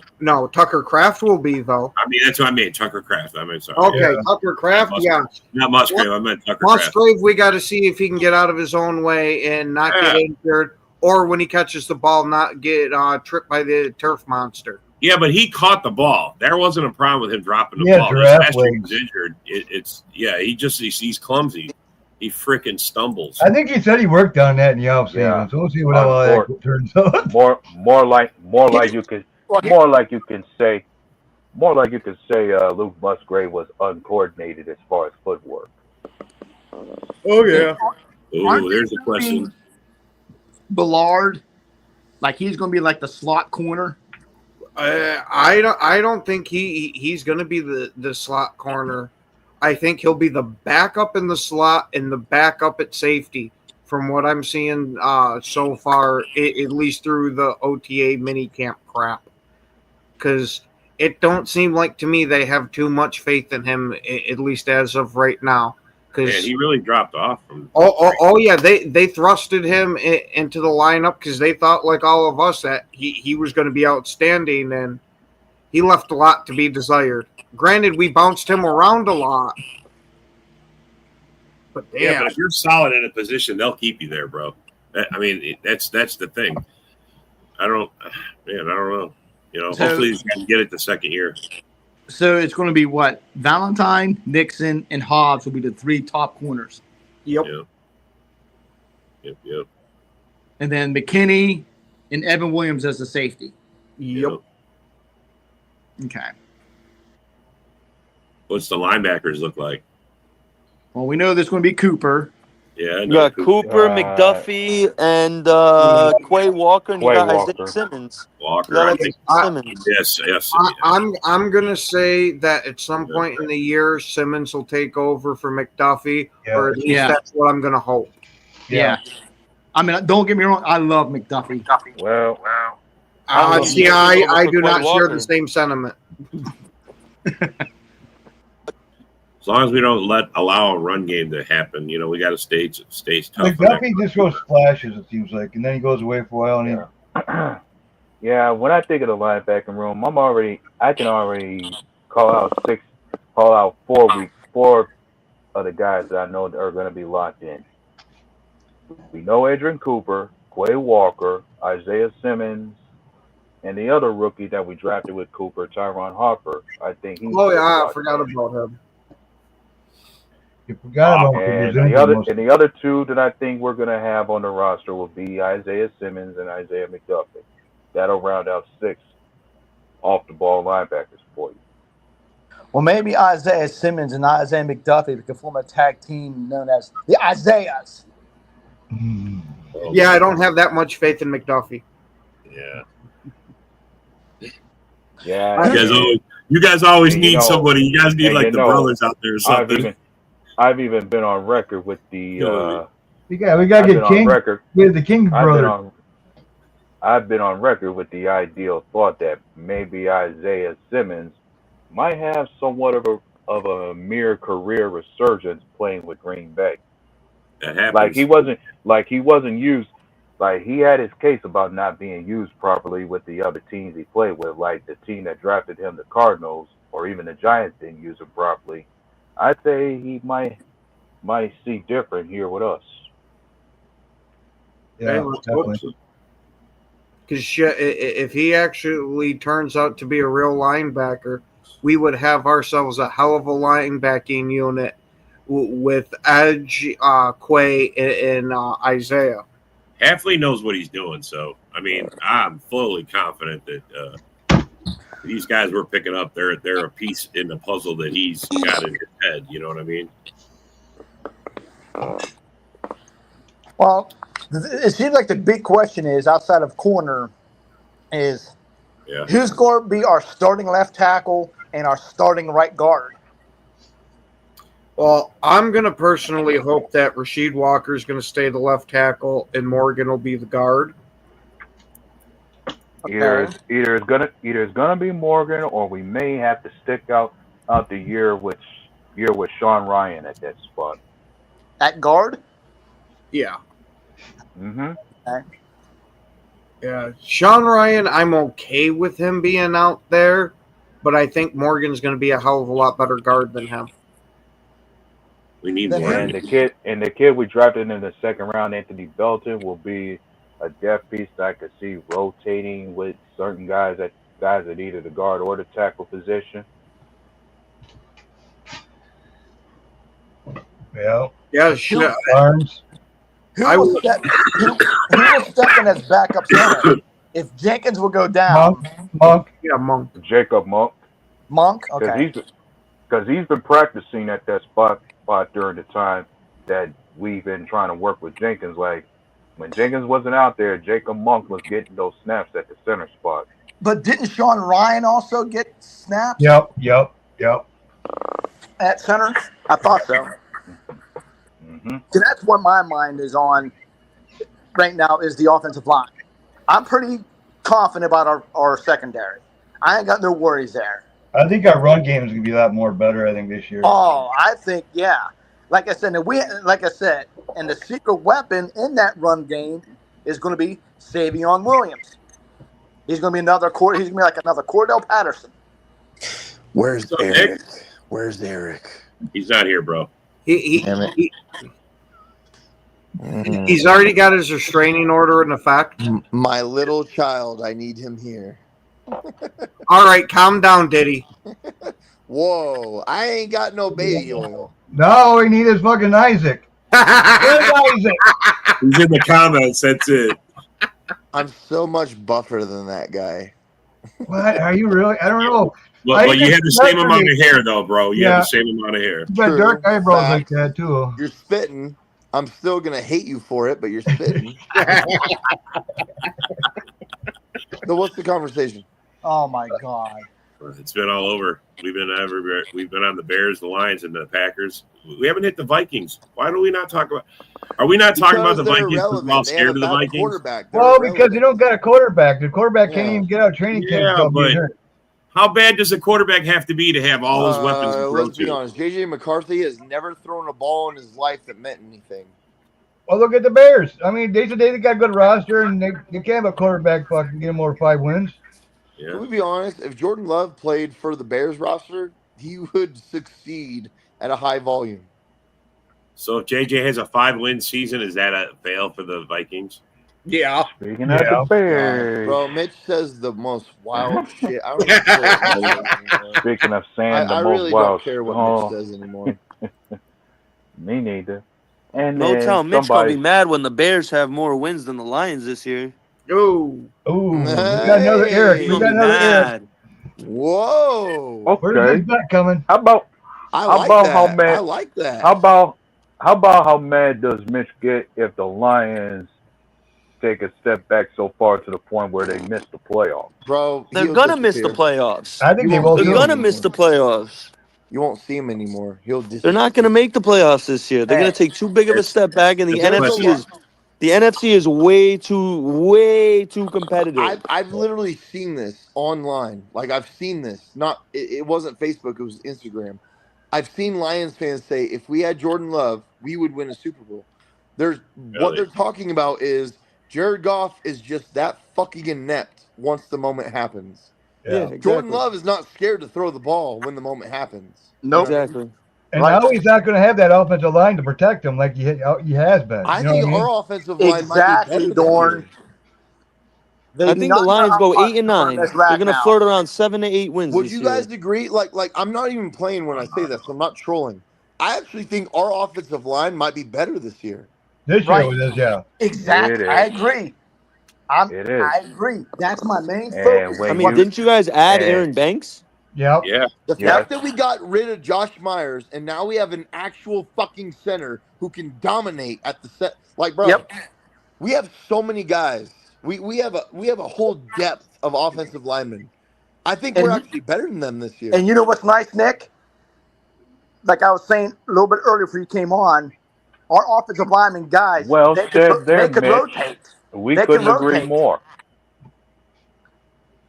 Tucker Kraft will be though. I mean, that's what I mean. Tucker Kraft. I mean, sorry. Okay, Yeah. Tucker Kraft. Yeah. Not Musgrave. I meant Tucker Kraft. Musgrave, we got to see if he can get out of his own way and not get Yeah. injured, or when he catches the ball, not get tripped by the turf monster. Yeah, but he caught the ball. There wasn't a problem with him dropping the Yeah, ball. This giraffe last year he legs. was injured. He's clumsy. He freaking stumbles. I think he said he worked on that in the offseason. Yeah. So we'll see what all that turns out. More like you can say Luke Musgrave was uncoordinated as far as footwork. Oh yeah. Oh, there's a question. Ballard, like he's going to be like the slot corner. I don't think he's going to be the slot corner. I think he'll be the backup in the slot and the backup at safety. From what I'm seeing so far, at least through the OTA minicamp crap, because it don't seem like to me they have too much faith in him, at least as of right now. Man, Because he really dropped off from. oh yeah, they thrusted him into the lineup because they thought, like all of us, that he was going to be outstanding, and he left a lot to be desired. Granted, we bounced him around a lot, but damn. Yeah, but if you're solid in a position, they'll keep you there, bro. I mean, that's the thing. I don't know. You know, So- hopefully he can get it the second year. So it's going to be what? Valentine, Nixon, and Hobbs will be the 3 top corners. Yep. Yep. And then McKinney and Evan Williams as the safety. Yep. Okay. What's the linebackers look like? Well, we know there's going to be Cooper. Yeah, I You know. got Cooper, McDuffie, and Quay Walker, and you Quay got Isaiah Walker. Simmons. You Walker, got I like think. Simmons. Yes, yes. I'm gonna say that at some point in the year, Simmons will take over for McDuffie, or at least Yeah. that's what I'm gonna hope. Yeah. I mean, don't get me wrong. I love McDuffie. Well, See, I do not share the same sentiment. As long as we don't allow a run game to happen, you know, we got to stay tough. McDuffie just goes flashes, it seems like, and then he goes away for a while. And yeah. When I think of the linebacking room, I can already call out 4 of the guys that I know that are going to be locked in. We know Adrian Cooper, Quay Walker, Isaiah Simmons, and the other rookie that we drafted with Cooper, Tyron Harper. I think he's. Oh yeah, I forgot about him. you forgot about And the other 2 that I think we're going to have on the roster will be Isaiah Simmons and Isaiah McDuffie. That'll round out 6 off the ball linebackers for you. Well, maybe Isaiah Simmons and Isaiah McDuffie can form a tag team known as the Isaiahs. Yeah, I don't have that much faith in McDuffie. Yeah. Yeah. You guys always And, need somebody. You guys need like the brothers out there or something. I've even been on record with the. we got to get King. With the King brother. I've been on record with the ideal thought that maybe Isaiah Simmons might have somewhat of a mere career resurgence playing with Green Bay. That happens. Like he wasn't used. Like he had his case about not being used properly with the other teams he played with, like the team that drafted him, the Cardinals, or even the Giants didn't use him properly. I'd say he might see different here with us. Yeah, definitely. Because if he actually turns out to be a real linebacker, we would have ourselves a hell of a linebacking unit with Edge, Quay, and Isaiah. Hafley knows what he's doing, so I mean, I'm fully confident that these guys we're picking up, they're a piece in the puzzle that he's got in his head. You know what I mean? Well, it seems like the big question is outside of corner is who's going to be our starting left tackle and our starting right guard. Well, I'm going to personally hope that Rasheed Walker is going to stay the left tackle and Morgan will be the guard. Either it's gonna be Morgan, or we may have to stick out the year with Sean Ryan at that spot. At guard? Yeah. Mm-hmm. Okay. Yeah. Sean Ryan, I'm okay with him being out there, but I think Morgan's going to be a hell of a lot better guard than him. We need more. And the kid we drafted in the second round, Anthony Belton, will be a depth piece that I could see rotating with certain guys at either the guard or the tackle position. Yeah. Yeah, sure. Barnes. Who will step in as backup center? If Jenkins will go down. Monk. Yeah, Monk. Jacob Monk. Monk? Okay. Because he's been practicing at that spot during the time that we've been trying to work with Jenkins. Like, when Jenkins wasn't out there, Jacob Monk was getting those snaps at the center spot. But didn't Sean Ryan also get snaps? Yep. At center? I thought so. Mm-hmm. So that's what my mind is on right now is the offensive line. I'm pretty confident about our secondary. I ain't got no worries there. I think our run game is going to be a lot more better, I think, this year. Oh, I think, yeah. Like I said, and the secret weapon in that run game is going to be Savion Williams. He's going to be he's going to be like another Cordell Patterson. Where's Eric? Where's Eric? He's not here, bro. He's already got his restraining order in effect. My little child, I need him here. All right, calm down, Diddy. Whoa, I ain't got no baby oil. No, we need is fucking Isaac. Where's Isaac? He's in the comments. That's it. I'm so much buffer than that guy. What? Are you really? I don't know. Well, you have the same amount of hair, though, bro. You have the same amount of hair. You got dark eyebrows like that, too. You're spitting. I'm still gonna hate you for it, but you're spitting. So what's the conversation? Oh my God. It's been all over. We've been everywhere. We've been on the Bears, the Lions, and the Packers. We haven't hit the Vikings. Why do we not talk about? Are we not talking about Because the they're Vikings because we're all irrelevant. They have a scared of the bad Vikings? quarterback. They're Well, because you irrelevant. don't got a quarterback. The quarterback can't Yeah. even get out of training camp. Yeah, without being but hurt. how bad does a quarterback have to be to have all his weapons to throw Let's be to? honest. JJ McCarthy has never thrown a ball in his life that meant anything. Well, look at the Bears. I mean, they said they got a good roster, and they can't have a quarterback fucking get them over 5 wins. Yeah. Can we be honest? If Jordan Love played for the Bears roster, he would succeed at a high volume. So if JJ has a 5-win season, is that a fail for the Vikings? Yeah. Speaking of the Bears, Bro, Mitch says the most wild shit. I don't even care what Mitch says anymore. speaking of saying I the most really wild, don't care what oh, Mitch says anymore. me neither. And No then telling Mitch gonna be somebody, mad when the Bears have more wins than the Lions this year. Ooh. Ooh, we got another Eric. He's We gonna got be another Eric. mad. Whoa. Where's okay. this bet coming? How about I how like about how that. mad? I like that. How about how mad does Mitch get if the Lions take a step back so far to the point where they miss the playoffs? Bro, They're he'll gonna miss the disappear. playoffs. I think You they won't will see They're him too. gonna miss the anymore. playoffs. You won't see him anymore. He'll They're disappear. not gonna make the playoffs this year. They're gonna take too big of a step back, and the That's There's a NFC lot. is the NFC is way too competitive. I've literally seen this online. Like I've seen this. Not it wasn't Facebook. It was Instagram. I've seen Lions fans say if we had Jordan Love, we would win a Super Bowl. What Really? they're talking about is Jared Goff is just that fucking inept once the moment happens. Yeah, Yeah. Jordan exactly. Love is not scared to throw the ball when the moment happens. Nope. Exactly. And Right. now he's not going to have that offensive line to protect him like he has been. I You know think what I mean? our offensive line might be Exactly, better this Dorn. year. They I do think the not got Lions our go butts 8 and on 9. this They're rack gonna now. flirt around 7 to 8 wins Would this you year. guys agree? Like I'm not even playing when I say this. I'm not trolling. I actually think our offensive line might be better this year. This year Right. it is, yeah. Exactly. It I is. agree. It is. I agree. That's my main And focus. I when mean, you didn't you guys add and Aaron Banks? Yep. Yeah. The Yes. fact that we got rid of Josh Myers and now we have an actual fucking center who can dominate at the set. Like, bro, Yep. we have so many guys. We have a whole depth of offensive linemen. I think we're And actually better than them this year. and you know what's nice, Nick? Like I was saying a little bit earlier before you came on, our offensive linemen guys, well they said there, could Mitch. rotate. We They couldn't can agree rotate. more.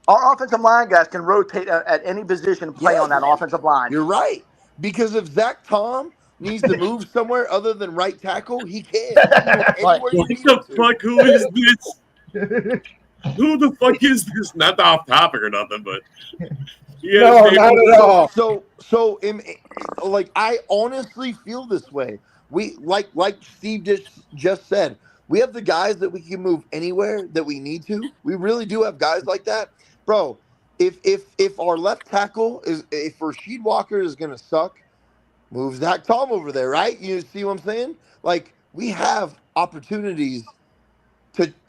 Our offensive line guys can rotate at any position and play on that offensive line. You're right. Because if Zach Tom needs to move somewhere other than right tackle, he can. He can move anywhere you What need the him to. fuck? Who is this? Who the fuck is this? Not off topic or nothing, but No, not at all. Like I honestly feel this way. We like Steve just said. We have the guys that we can move anywhere that we need to. We really do have guys like that, bro. If our left tackle if Rasheed Walker is gonna suck, move Zach Tom over there, right? You see what I'm saying? Like we have opportunities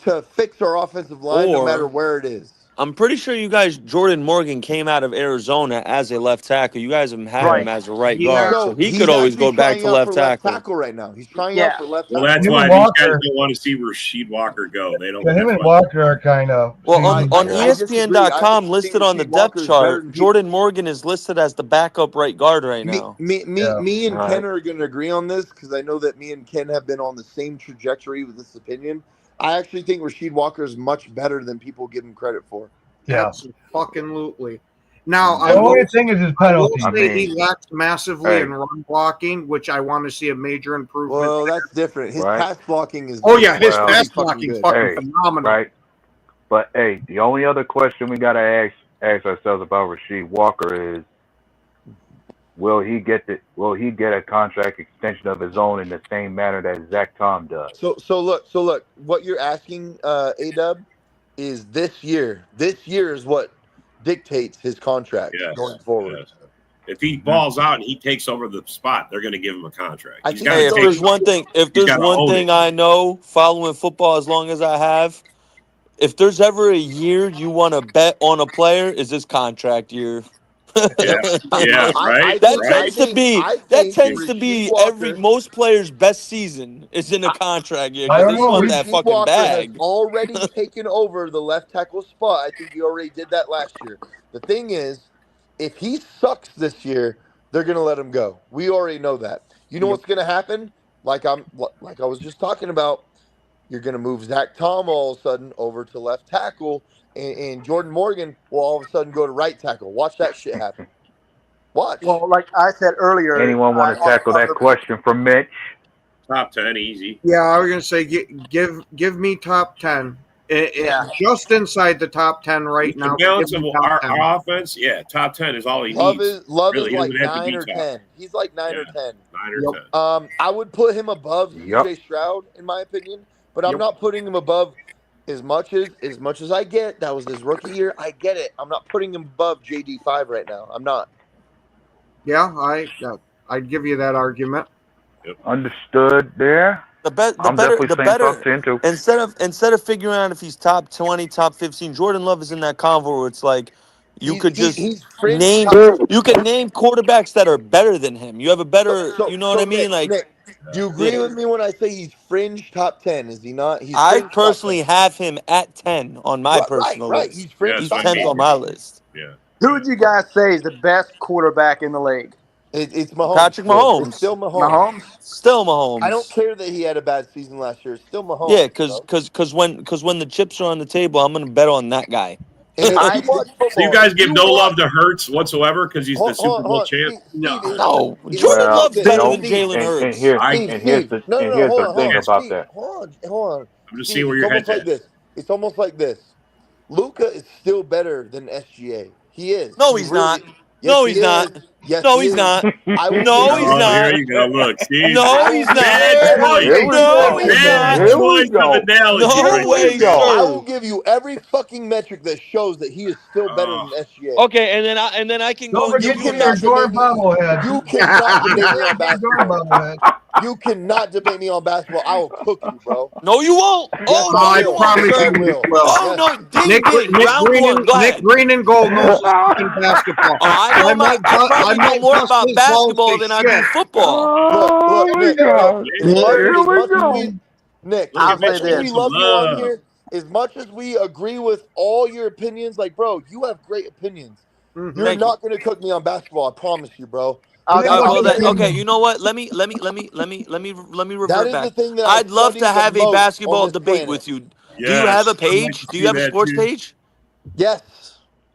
to fix our offensive line no matter Or where it is. I'm pretty sure you guys, Jordan Morgan came out of Arizona as a left tackle. You guys have had Right. him as a right Yeah. guard, so So he he's could always actually go back trying to out left for left tackle. tackle right now. He's trying Yeah. out for left well, tackle. that's Him why and these guys Walker. don't want to see Rasheed Walker go. They don't. So him That's and why. Walker are kind of. Well, on I disagree. I ESPN.com, actually think listed on the Rasheed Walker depth is better chart, than people. Jordan Morgan is listed as the backup right guard right now. Yeah. Me and Right. Ken are going to agree on this because I know that me and Ken have been on the same trajectory with this opinion. I actually think Rasheed Walker is much better than people give him credit for. Yeah. Absolutely. Now, The only thing is his I will penalty. say I he mean, lacks massively hey. in run blocking, which I want to see a major improvement. Well, that's different. His Right. pass blocking is Oh yeah, his Well, pass fucking blocking good. fucking Hey, phenomenal. right. But hey, the only other question we gotta ask ourselves about Rasheed Walker is, will he get a contract extension of his own in the same manner that Zach Tom does? So look. What you're asking, A-Dub, is this year. This year is what dictates his contract Yes. going forward. Yes. If he balls out and he takes over the spot, they're going to give him a contract. I He's think got Hey, to if so. there's take. one thing, He's gotta own it. I know, following football as long as I have, if there's ever a year you want to bet on a player, is this contract year. Yeah, right. That Right. tends to Rasheed be Walker. most players' best season is in a contract year I because don't they just know. want that Rasheed fucking Walker has bag. already taken over the left tackle spot. I think he already did that last year. The thing is, if he sucks this year, they're gonna let him go. We already know that. You know what's gonna happen? Like I was just talking about. You're gonna move Zach Tom all of a sudden over to left tackle, and Jordan Morgan will all of a sudden go to right tackle. Watch that shit happen. Watch. Well, like I said earlier, Anyone want to tackle that question for Mitch? Top 10, easy. Yeah, I was gonna say give me top 10. Yeah. Just inside the top 10 right With the now. balance Give of me top 10. our offense, yeah, top 10 is all he Love needs. is love Really, is he like doesn't have to 9 be or top. 10. He's like 9 or Yeah. 10. 9 or Yep. 10. I would put him above Yep. CJ Stroud in my opinion, but I'm Yep. not putting him above as much as I get. That was his rookie year. I get it. I'm not putting him above JD5 right now. I'm not. Yeah, I'd give you that argument. Understood there. The I'm better, definitely saying top 10 too. instead of figuring out if he's top 20, top 15, Jordan Love is in that convo where it's like you could just He's fringe name top. you can name quarterbacks that are better than him. You have a better, you know what I mean? Like, Nick, do you agree yeah, with me when I say he's fringe top 10? Is he not? He's I fringe top 10. personally have him at 10 on my personal Right. list. He's fringe He's top 10th 10. on my list. Yeah. Who would you guys say is the best quarterback in the league? It's Mahomes Patrick still. It's Mahomes. still Mahomes. Mahomes? Still I don't Mahomes. care that he had a bad season last year. It's still Yeah, Mahomes, bro. because when the chips are on the table, I'm gonna bet on that guy. And if you I watch So you football, guys if give you no love watch, to Hurts whatsoever because he's the Super Bowl hold on, champ? Steve, No, Jordan Well, Love's better than no, Jalen and Hurts. here's I and here's the No, and no, here's hold the on, thing about Steve, that. hold on. I'm just Steve, seeing where it's your almost head's like at. this. It's almost like this. Luca is still better than SGA. He is. No, He he's not. really. Yes, No, he he's not. is. Yes, No, he he's is. not. I will No, give he's you. Oh, here not. you go. Look, see, No, I he's will give not. you bad every. Here choice. we No, go. he's Bad not. Here we choice of go. analogy No right Here we way, there. go. I sir. will give you every fucking metric that shows that he is still better Oh, than SGA. Okay, and then I can Don't go and You give forget you your cannot another. door debate me. bobblehead. You cannot debate me on Door basketball. bobblehead. You cannot debate me on basketball. I will cook you, bro. No, you won't. Yes, Oh, I no, I you will. won't, promise Yes, I sir. you, Nick will. will. Oh Yes. no, ding ding. Round one. Go Nick ahead. Green and Gold knows his fucking basketball. Oh, I know I I probably know might more bust about his balls basketball to than I do shit. football. Look, Oh my Nick, God. Here Here as we much as go. we, Nick, look as I'll at much say Mitch as giving we this. some love you on love. here, as much as we agree with all your opinions, like, bro, you have great opinions. Mhm. You're Thank you. not gonna cook me on basketball. I promise you, bro. I'll That's give Well, the that, thing. okay. You Opinion. know what? Let me That revert is the back. thing that I I'd love to study the have a most on basketball this debate planet. with you. Do you have a Yes, I'd like page? to Do see you have a that sports too. page? Yes,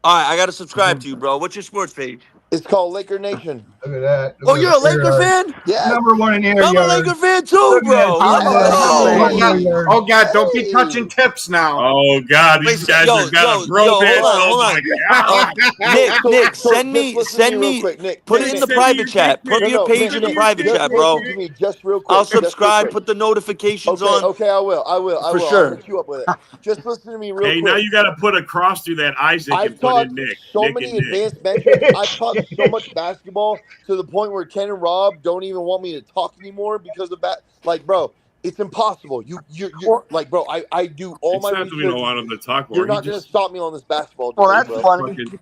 All right, I got to subscribe to you, bro. What's your sports page? it's called Laker Nation. Look at that. Oh, Look at you're a the air Laker yard. fan? Yes. Number one in air I'm a yards. Laker fan too, Look at that. bro. I'm Let's a Number Laker one go. in fan. air yards. Oh God, don't be touching Hey. tips now. Oh God, these Listen, guys yo, have got a hold bromance. on, Oh hold my on. God. Nick, So send just me, listen to me real quick, put it Nick, in the send me private your dick chat. Put pic. your page Nick, in the Send me your private dick just chat, pic, bro. listen to dude. me just real I'll quick, just real subscribe. quick. Put the notifications Okay, on okay, I will. for I'll sure. hit you up with it. Just listen to me real Hey, now quick. you got to put a cross through that Isaac and I've put in taught Nick. so Nick and many Nick. advanced metrics. I've taught so much basketball to the point where Ken and Rob don't even want me to talk anymore because of that. Like, bro, it's impossible. You're Well, like, bro, I do all It's my not that we don't research. want him to talk You're more. He not gonna just stop me on this basketball well, debate, that's bro. funny. fucking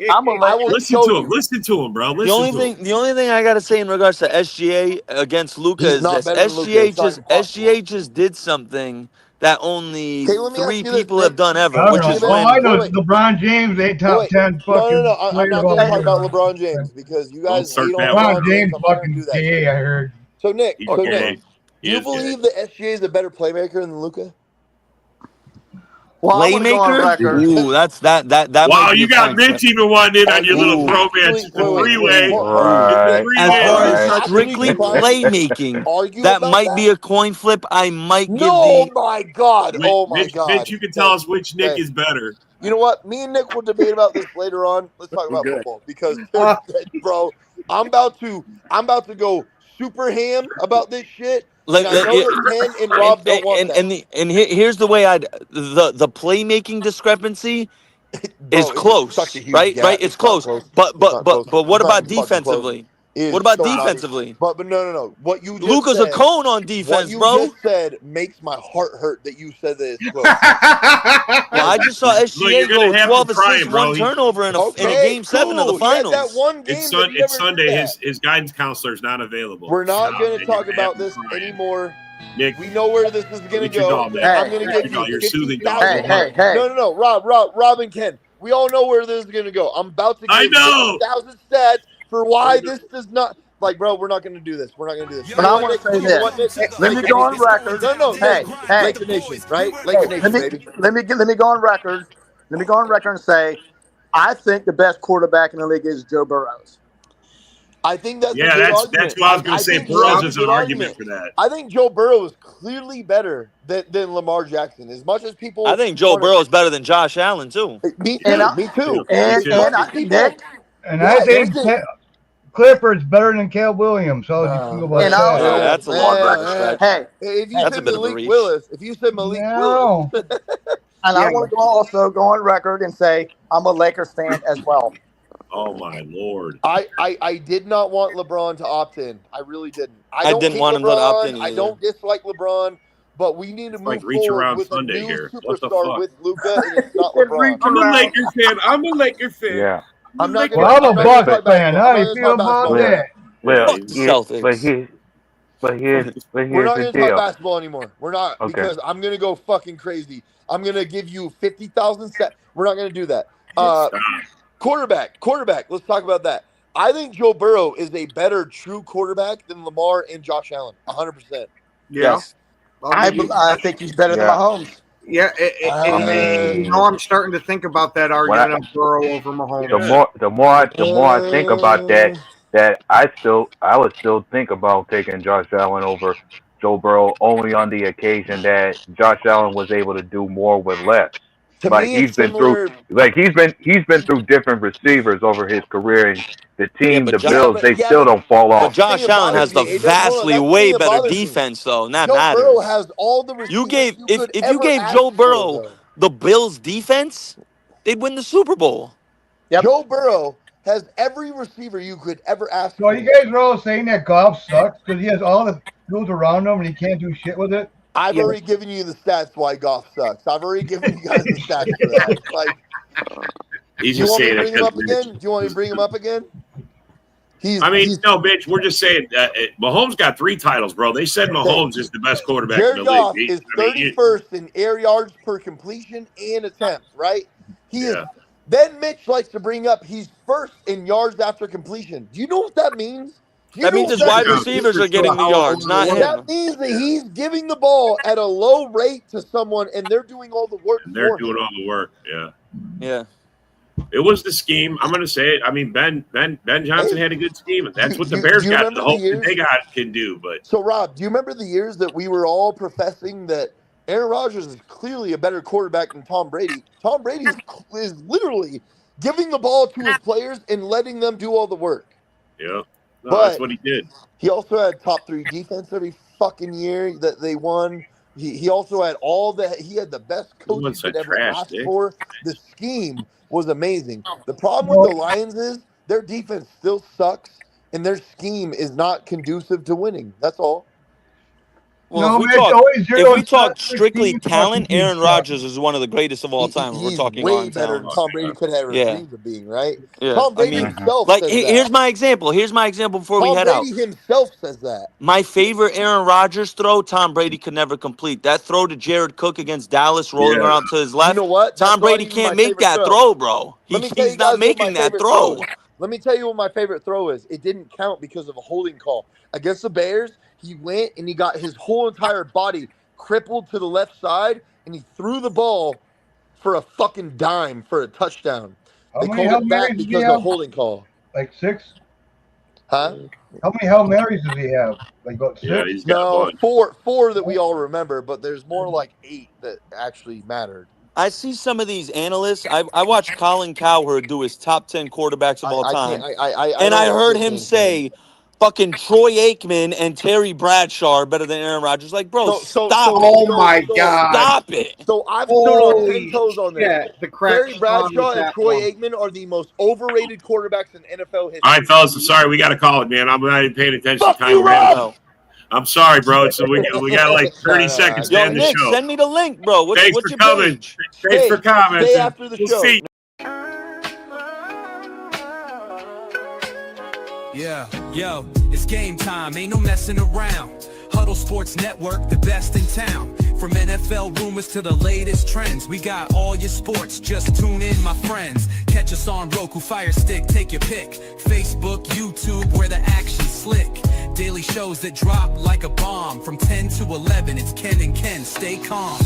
I'm a I Laker. will listen show to him. you. Listen to him, bro. The Listen only to him. thing I gotta say in regards to SGA against Luca He's is not this: better than Luca. It's not impossible. SGA just did something that only Okay, let me ask 3 you this, people have Nick. done ever, I don't which know. is Wait, All I when know wait, is wait, LeBron James ain't wait, top wait. 10 No. fucking I'm player not of all gonna talk about time. LeBron James because you Don't guys start hate on that LeBron LeBron one. James. James I'm not gonna do fucking that gay, shit. I heard. So Nick, He's gay. do He you is gay. believe that SGA is a better playmaker than Luca? Well, I want to go on playmaker. record. Ooh, that Wow, might be you a got coin flip. Mitch even wanting in on your little Ooh, bromance. It's the three-way. Hold It's on. the Right, as three-way far Can as we right. actually strictly be private? playmaking, Argue that about might that? be a coin flip. I might give No, the my God. Oh my Mitch, God. you can tell Okay. us which Nick Okay. is better. You know what? Me and Nick will debate about this later on. Let's talk I'm about good. football because bro, I'm about to go super ham about this shit. And let, I let- know yeah, that Ken and Rob don't want that. here's the way the playmaking discrepancy is Bro, it's such a close, huge right? gap. It's It's not close. close. But It's but not but close. but what It's not about even fucking close. defensively? is What about so not- defensively? But no. What you just Luka's said, a cone on what defense, you bro. just said makes my heart hurt that you said that it's close. Well, I just saw Look, SGA you're gonna go have 12 to try assists, it, bro. 1 turnover in a Okay, game 7 of the cool. He had that finals. one game It's that he it's never Sunday. did that. His guidance counselor is not available. We're not going to and talk you're gonna have about to this try it. anymore. Nick, We know where this is going to get your go. dog, man. And I'm Hey, going to hey, give you You're soothing dog. 50,000. Hey. No. Rob and Ken. We all know where this is going to go. I'm about to I give know. 50,000 stats for why this does not. Like, bro, we're not going to do this. We're not going to do this. But I want to say You know what, this. Nick? Let me go on record. No. Hey, Lake the Nation, right? Lake the Nation, baby. let me go on record. Let me go on record and say, I think the best quarterback in the league is Joe Burrows. I think that's a Yeah, good that's argument. what I was going to say. think he Burrows has a is an good argument for that. I think Joe Burrow is clearly better than Lamar Jackson. As much as people, I think Joe Burrow is better than Josh Allen, too. Me too. And I- me too. And too. and I, Nick, And Yeah, I think listen. Clifford's better than Caleb Williams. So you feel about and that. also, Yeah, that's a lot of disrespect. hey, If you That's said a bit of a Malik reach. Willis, Willis, No. and I want to also go on record and say I'm a Lakers fan as well. Oh my lord! I did not want LeBron to opt in. I really didn't. I don't didn't hate want him to LeBron. opt in I either. don't dislike LeBron, but we need to like move reach forward around with Sunday a new here. What the superstar fuck? with Luka, and it's not He said LeBron. reach I'm a around. Lakers fan. I'm a Lakers fan. Yeah. I'm not Well, I'm gonna. a I'm not gonna Bucks talk fan. basketball. How I'm do not you gonna feel talk about basketball. that? Well, Fuck the Celtics. but here's We're not the going to talk deal. basketball anymore. We're not, Okay. because I'm going to go fucking crazy. I'm going to give you 50,000 stats. We're not going to do that. Stop. Quarterback. Let's talk about that. I think Joe Burrow is a better true quarterback than Lamar and Josh Allen. 100%. Yes. I think he's better than Yeah. Mahomes. Yeah, I'm starting to think about that argument of Burrow over Mahomes. The more I think about that I would still think about taking Josh Allen over Joe Burrow only on the occasion that Josh Allen was able to do more with less. To Like me, he's it's been similar. he's been through different receivers over his career, and the Yeah, team, but the Jo- Bills, they still don't fall But off. Josh Allen has the vastly way better defense, though, and that Joe matters. Burrow has all the receivers You gave you if could if you ever gave ask Joe for, Burrow though. the Bills defense, they'd win the Super Bowl. Yep. Joe Burrow has every receiver you could ever ask So for. you guys are all saying that Goff sucks because he has all the tools around him and he can't do shit with it. I've already given you the stats why Goff sucks. I've already given you guys the stats for that. Like, He's do you just want me saying to that bring him up because again? Do you want me to bring him up again? No, bitch. We're just saying Mahomes got 3 titles, bro. They said Mahomes is the best quarterback in Jared the Goff league. is 31st in air yards per completion and attempts, right? He is. Then Mitch likes to bring up he's first in yards after completion. Do you know what that means? That means his wide receivers are getting the yards, not him. That means that he's giving the ball at a low rate to someone, and they're doing all the work. And they're doing all the work. Yeah. Yeah. It was the scheme. I'm going to say it. I mean, Ben Johnson had a good scheme, and that's what the Bears got. The hope that they can do. But so, Rob, do you remember the years that we were all professing that Aaron Rodgers is clearly a better quarterback than Tom Brady? Tom Brady is literally giving the ball to his players and letting them do all the work. Yeah, but that's what he did. He also had top 3 defense every fucking year that they won. He also had he had the best coach you could ever ask for. The scheme was amazing. The problem with the Lions is their defense still sucks, and their scheme is not conducive to winning. That's all. Well, if we talk strictly talent, Aaron Rodgers is one of the greatest of all time. We're talking way on better talent. than Tom Brady could ever dream of being, right? Yeah. Tom Brady himself like says here's that. my example. Here's my example before we Tom head Brady out. himself says that. My favorite Aaron Rodgers throw, Tom Brady could never complete. That throw to Jared Cook against Dallas, rolling around to his left. You know what? Tom Brady can't make that throw, bro. He's not making that throw. Let me tell you what my favorite throw is. It didn't count because of a holding call. Against the Bears, he went and he got his whole entire body crippled to the left side, and he threw the ball for a fucking dime for a touchdown. They called it back because of a holding call. Like 6? Huh? How many Hail Marys does he have? Like about 6? Yeah, he's got four that we all remember, but there's more like 8 that actually mattered. I see some of these analysts. I watched Colin Cowherd do his top 10 quarterbacks of all time. And I heard him say fucking Troy Aikman and Terry Bradshaw are better than Aaron Rodgers. Like, bro, stop it. Oh my God. Stop it. So I've stood on 10 Holy toes on this. shit. The crack Terry was on Bradshaw with and that Troy one. Aikman are the most overrated quarterbacks in NFL history. All right, fellas. I'm sorry. We got to call it, man. I'm not even paying attention. Fuck Time you, ran Rob! out. I'm sorry, bro. So we got like 30 seconds to Yo, end the Nick, show. send me the link, bro. What's Thanks your for coming. page? Thanks for commenting. Stay after the We'll show. see. Yeah, yo, it's game time, ain't no messing around. Huddle Sports Network, the best in town. From NFL rumors to the latest trends, we got all your sports, just tune in, my friends. Catch us on Roku, Fire Stick, take your pick. Facebook, YouTube, where the action's slick. Daily shows that drop like a bomb. From 10 to 11, it's Ken and Ken, stay calm.